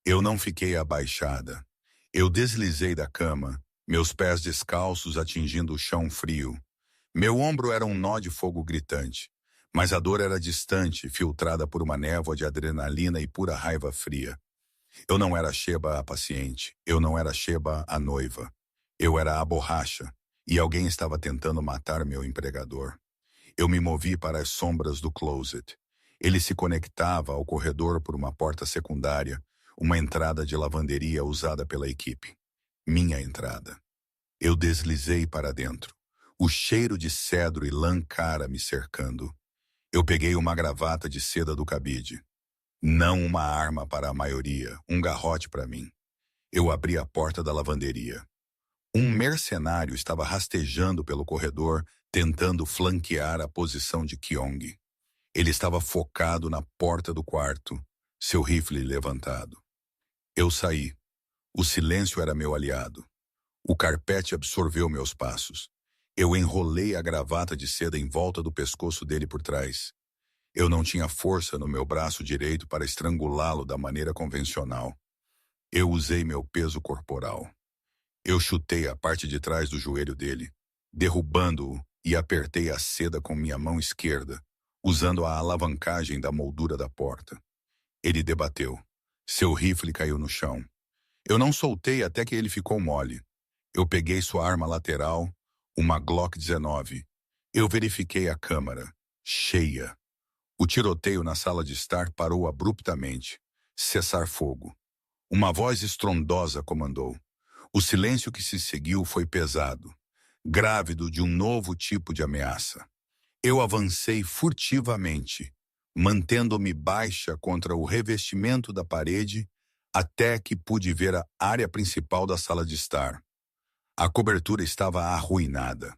Eu não fiquei abaixada. Eu deslizei da cama, meus pés descalços atingindo o chão frio. Meu ombro era um nó de fogo gritante, mas a dor era distante, filtrada por uma névoa de adrenalina e pura raiva fria. Eu não era Sheba a paciente, eu não era Sheba a noiva. Eu era a borracha, e alguém estava tentando matar meu empregador. Eu me movi para as sombras do closet. Ele se conectava ao corredor por uma porta secundária, uma entrada de lavanderia usada pela equipe. Minha entrada. Eu deslizei para dentro, o cheiro de cedro e lã cara me cercando. Eu peguei uma gravata de seda do cabide. Não uma arma para a maioria, um garrote para mim. Eu abri a porta da lavanderia. Um mercenário estava rastejando pelo corredor, tentando flanquear a posição de Kyong. Ele estava focado na porta do quarto, seu rifle levantado. Eu saí. O silêncio era meu aliado. O carpete absorveu meus passos. Eu enrolei a gravata de seda em volta do pescoço dele por trás. Eu não tinha força no meu braço direito para estrangulá-lo da maneira convencional. Eu usei meu peso corporal. Eu chutei a parte de trás do joelho dele, derrubando-o, e apertei a seda com minha mão esquerda, usando a alavancagem da moldura da porta. Ele debateu. Seu rifle caiu no chão. Eu não soltei até que ele ficou mole. Eu peguei sua arma lateral, uma Glock 19. Eu verifiquei a câmara, cheia. O tiroteio na sala de estar parou abruptamente. Cessar fogo. Uma voz estrondosa comandou. O silêncio que se seguiu foi pesado, grávido de um novo tipo de ameaça. Eu avancei furtivamente, mantendo-me baixa contra o revestimento da parede, até que pude ver a área principal da sala de estar. A cobertura estava arruinada.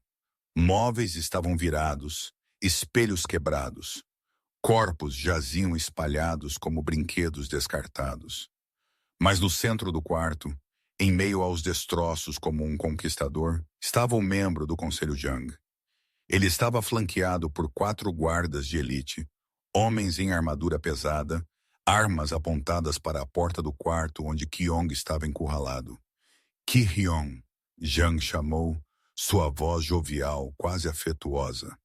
Móveis estavam virados, espelhos quebrados. Corpos jaziam espalhados como brinquedos descartados. Mas no centro do quarto, em meio aos destroços como um conquistador, estava o membro do Conselho Jang. Ele estava flanqueado por 4 guardas de elite, homens em armadura pesada, armas apontadas para a porta do quarto onde Kyong estava encurralado. Ki-hyung, Jang chamou, sua voz jovial, quase afetuosa.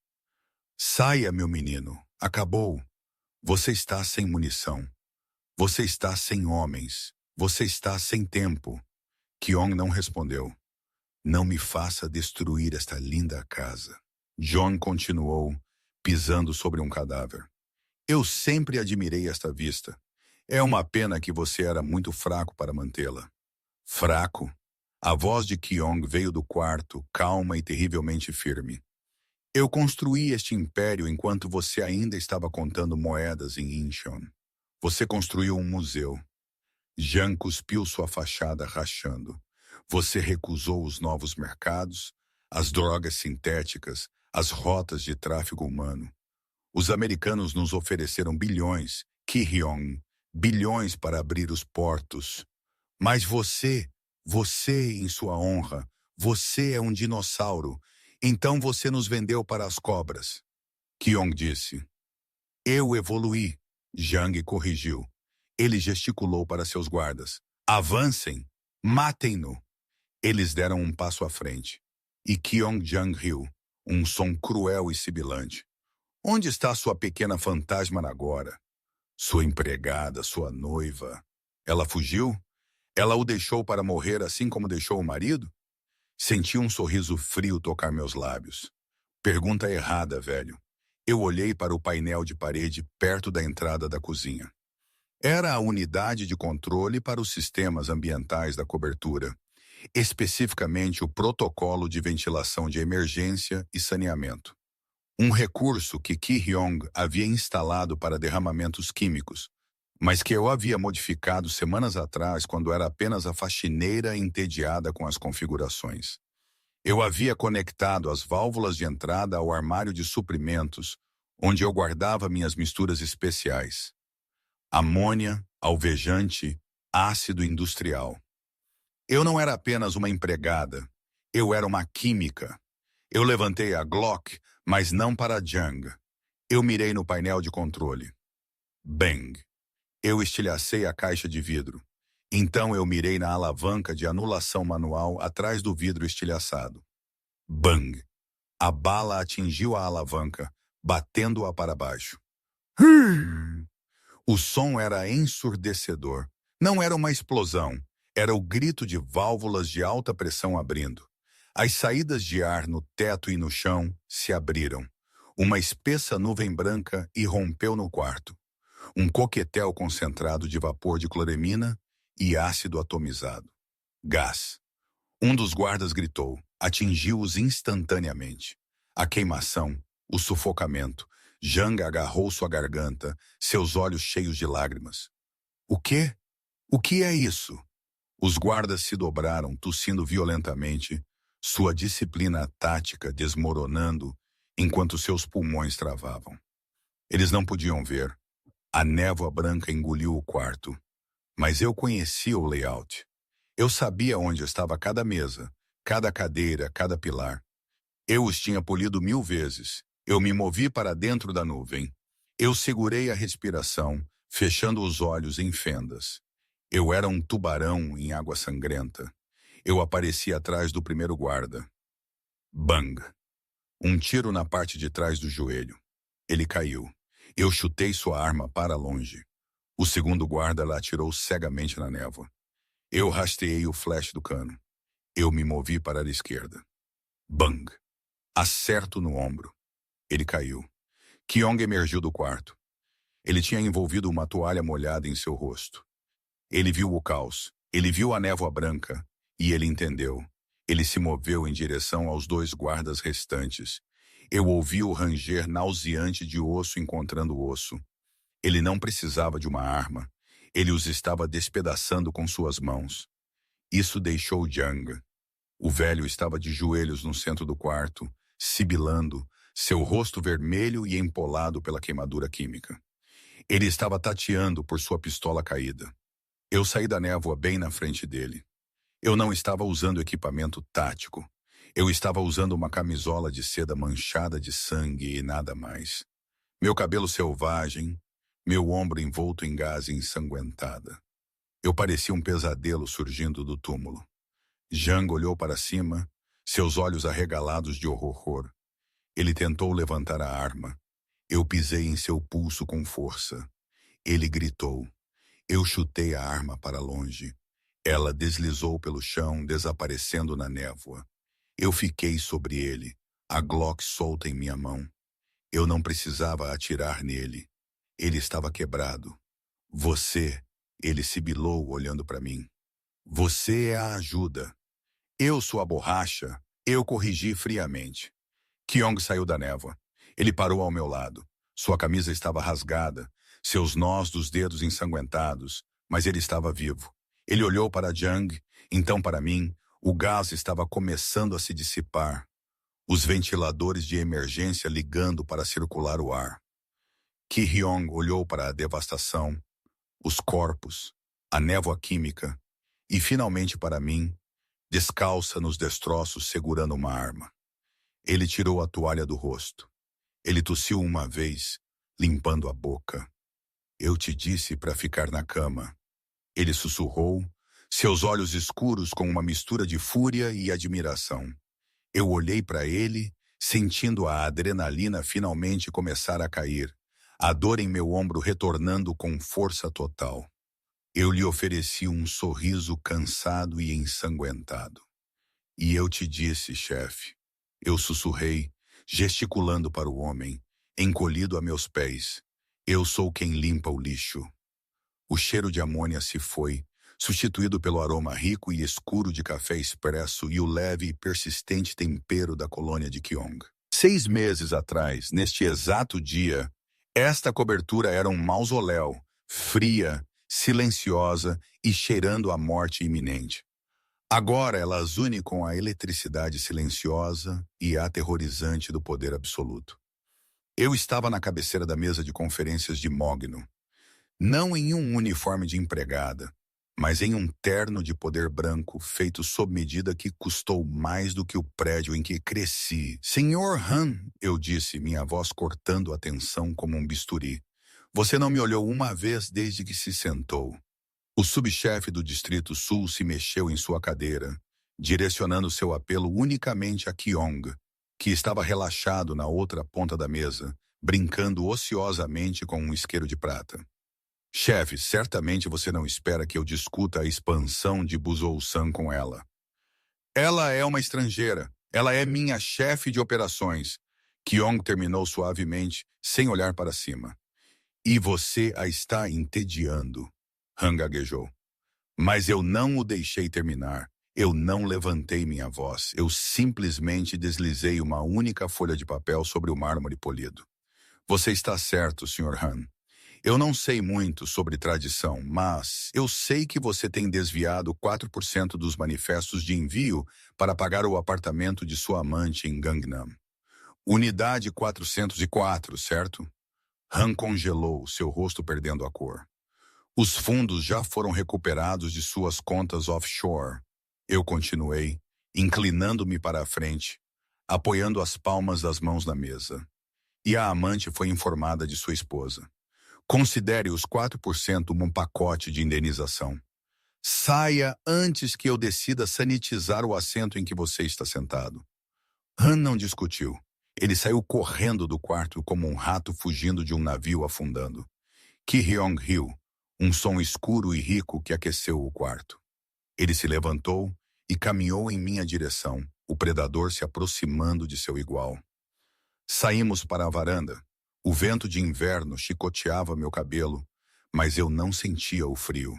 Saia, meu menino, acabou. Você está sem munição. Você está sem homens. Você está sem tempo. Kyong não respondeu. Não me faça destruir esta linda casa. John continuou, pisando sobre um cadáver. Eu sempre admirei esta vista. É uma pena que você era muito fraco para mantê-la. Fraco? A voz de Kyong veio do quarto, calma e terrivelmente firme. Eu construí este império enquanto você ainda estava contando moedas em Incheon. Você construiu um museu. Jang cuspiu sua fachada rachando. Você recusou os novos mercados, as drogas sintéticas, as rotas de tráfico humano. Os americanos nos ofereceram bilhões, Ki-hyung, bilhões para abrir os portos. Mas você, em sua honra, você é um dinossauro. Então você nos vendeu para as cobras. Kyong disse. Eu evoluí. Jang corrigiu. Ele gesticulou para seus guardas. Avancem! Matem-no! Eles deram um passo à frente. E Kyong-jang riu, um som cruel e sibilante. Onde está sua pequena fantasma agora? Sua empregada, sua noiva. Ela fugiu? Ela o deixou para morrer assim como deixou o marido? Senti um sorriso frio tocar meus lábios. Pergunta errada, velho. Eu olhei para o painel de parede perto da entrada da cozinha. Era a unidade de controle para os sistemas ambientais da cobertura, especificamente o protocolo de ventilação de emergência e saneamento. Um recurso que Ki-hyung havia instalado para derramamentos químicos, mas que eu havia modificado semanas atrás quando era apenas a faxineira entediada com as configurações. Eu havia conectado as válvulas de entrada ao armário de suprimentos, onde eu guardava minhas misturas especiais. Amônia, alvejante, ácido industrial. Eu não era apenas uma empregada, eu era uma química. Eu levantei a Glock, mas não para Jang. Eu mirei no painel de controle. Bang! Eu estilhacei a caixa de vidro. Então eu mirei na alavanca de anulação manual atrás do vidro estilhaçado. Bang! A bala atingiu a alavanca, batendo-a para baixo. O som era ensurdecedor. Não era uma explosão. Era o grito de válvulas de alta pressão abrindo. As saídas de ar no teto e no chão se abriram. Uma espessa nuvem branca irrompeu no quarto. Um coquetel concentrado de vapor de cloramina e ácido atomizado. Gás. Um dos guardas gritou. Atingiu-os instantaneamente. A queimação, o sufocamento. Jang agarrou sua garganta, seus olhos cheios de lágrimas. O quê? O que é isso? Os guardas se dobraram, tossindo violentamente, sua disciplina tática desmoronando enquanto seus pulmões travavam. Eles não podiam ver. A névoa branca engoliu o quarto. Mas eu conhecia o layout. Eu sabia onde estava cada mesa, cada cadeira, cada pilar. Eu os tinha polido 1000 vezes. Eu me movi para dentro da nuvem. Eu segurei a respiração, fechando os olhos em fendas. Eu era um tubarão em água sangrenta. Eu apareci atrás do primeiro guarda. Bang! Um tiro na parte de trás do joelho. Ele caiu. Eu chutei sua arma para longe. O segundo guarda lá atirou cegamente na névoa. Eu rasteei o flash do cano. Eu me movi para a esquerda. Bang! Acerto no ombro. Ele caiu. Kyong emergiu do quarto. Ele tinha envolvido uma toalha molhada em seu rosto. Ele viu o caos, ele viu a névoa branca, e ele entendeu. Ele se moveu em direção aos 2 guardas restantes. Eu ouvi o ranger nauseante de osso encontrando osso. Ele não precisava de uma arma. Ele os estava despedaçando com suas mãos. Isso deixou Jang. O velho estava de joelhos no centro do quarto, sibilando, seu rosto vermelho e empolado pela queimadura química. Ele estava tateando por sua pistola caída. Eu saí da névoa bem na frente dele. Eu não estava usando equipamento tático. Eu estava usando uma camisola de seda manchada de sangue e nada mais. Meu cabelo selvagem, meu ombro envolto em gaze ensanguentada. Eu parecia um pesadelo surgindo do túmulo. Jang olhou para cima, seus olhos arregalados de horror. Ele tentou levantar a arma. Eu pisei em seu pulso com força. Ele gritou. Eu chutei a arma para longe. Ela deslizou pelo chão, desaparecendo na névoa. Eu fiquei sobre ele, a Glock solta em minha mão. Eu não precisava atirar nele. Ele estava quebrado. Você, ele sibilou olhando para mim. Você é a ajuda. Eu sou a borracha. Eu corrigi friamente. Kyong saiu da névoa. Ele parou ao meu lado. Sua camisa estava rasgada, seus nós dos dedos ensanguentados, mas ele estava vivo. Ele olhou para Jang, então para mim. O gás estava começando a se dissipar. Os ventiladores de emergência ligando para circular o ar. Ki-hyung olhou para a devastação, os corpos, a névoa química, e finalmente para mim, descalça nos destroços segurando uma arma. Ele tirou a toalha do rosto. Ele tossiu uma vez, limpando a boca. Eu te disse para ficar na cama. Ele sussurrou, seus olhos escuros com uma mistura de fúria e admiração. Eu olhei para ele, sentindo a adrenalina finalmente começar a cair, a dor em meu ombro retornando com força total. Eu lhe ofereci um sorriso cansado e ensanguentado. E eu te disse, chefe. Eu sussurrei, gesticulando para o homem, encolhido a meus pés. Eu sou quem limpa o lixo. O cheiro de amônia se foi, substituído pelo aroma rico e escuro de café expresso e o leve e persistente tempero da colônia de Kyong. 6 meses atrás, neste exato dia, esta cobertura era um mausoléu, fria, silenciosa e cheirando a morte iminente. Agora ela as une com a eletricidade silenciosa e aterrorizante do poder absoluto. Eu estava na cabeceira da mesa de conferências de Mogno, não em um uniforme de empregada, mas em um terno de poder branco feito sob medida que custou mais do que o prédio em que cresci. Senhor Han, eu disse, minha voz cortando a tensão como um bisturi. Você não me olhou uma vez desde que se sentou. O subchefe do Distrito Sul se mexeu em sua cadeira, direcionando seu apelo unicamente a Kyong, que estava relaxado na outra ponta da mesa, brincando ociosamente com um isqueiro de prata. Chefe, certamente você não espera que eu discuta a expansão de Buzhou-san com ela. Ela é uma estrangeira. Ela é minha chefe de operações. Kyong terminou suavemente, sem olhar para cima. E você a está entediando, Han gaguejou. Mas eu não o deixei terminar. Eu não levantei minha voz. Eu simplesmente deslizei uma única folha de papel sobre o mármore polido. Você está certo, Sr. Han. Eu não sei muito sobre tradição, mas eu sei que você tem desviado 4% dos manifestos de envio para pagar o apartamento de sua amante em Gangnam. Unidade 404, certo? Han congelou, seu rosto perdendo a cor. Os fundos já foram recuperados de suas contas offshore. Eu continuei, inclinando-me para a frente, apoiando as palmas das mãos na mesa. E a amante foi informada de sua esposa. Considere os 4% um pacote de indenização. Saia antes que eu decida sanitizar o assento em que você está sentado. Han não discutiu. Ele saiu correndo do quarto como um rato fugindo de um navio afundando. Ki-hyung riu, um som escuro e rico que aqueceu o quarto. Ele se levantou e caminhou em minha direção, o predador se aproximando de seu igual. Saímos para a varanda. O vento de inverno chicoteava meu cabelo, mas eu não sentia o frio.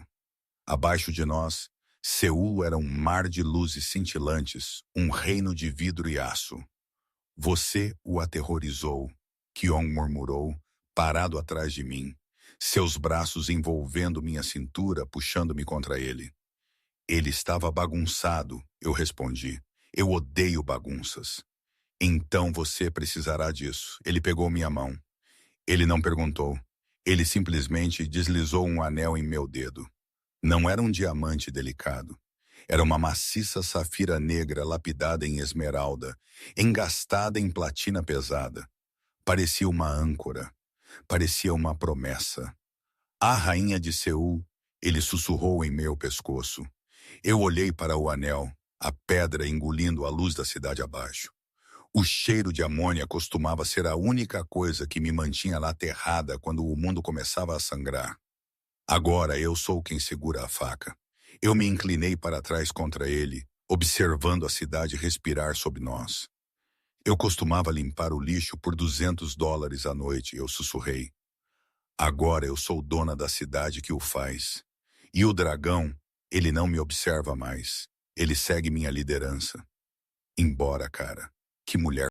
Abaixo de nós, Seul era um mar de luzes cintilantes, um reino de vidro e aço. Você o aterrorizou, Kyong murmurou, parado atrás de mim, seus braços envolvendo minha cintura, puxando-me contra ele. Ele estava bagunçado, eu respondi. Eu odeio bagunças. Então você precisará disso. Ele pegou minha mão. Ele não perguntou. Ele simplesmente deslizou um anel em meu dedo. Não era um diamante delicado. Era uma maciça safira negra lapidada em esmeralda, engastada em platina pesada. Parecia uma âncora. Parecia uma promessa. A rainha de Seul, ele sussurrou em meu pescoço. Eu olhei para o anel, a pedra engolindo a luz da cidade abaixo. O cheiro de amônia costumava ser a única coisa que me mantinha lá aterrada quando o mundo começava a sangrar. Agora eu sou quem segura a faca. Eu me inclinei para trás contra ele, observando a cidade respirar sob nós. Eu costumava limpar o lixo por $200 à noite, eu sussurrei. Agora eu sou dona da cidade que o faz. E o dragão, ele não me observa mais. Ele segue minha liderança. Embora, cara, que mulher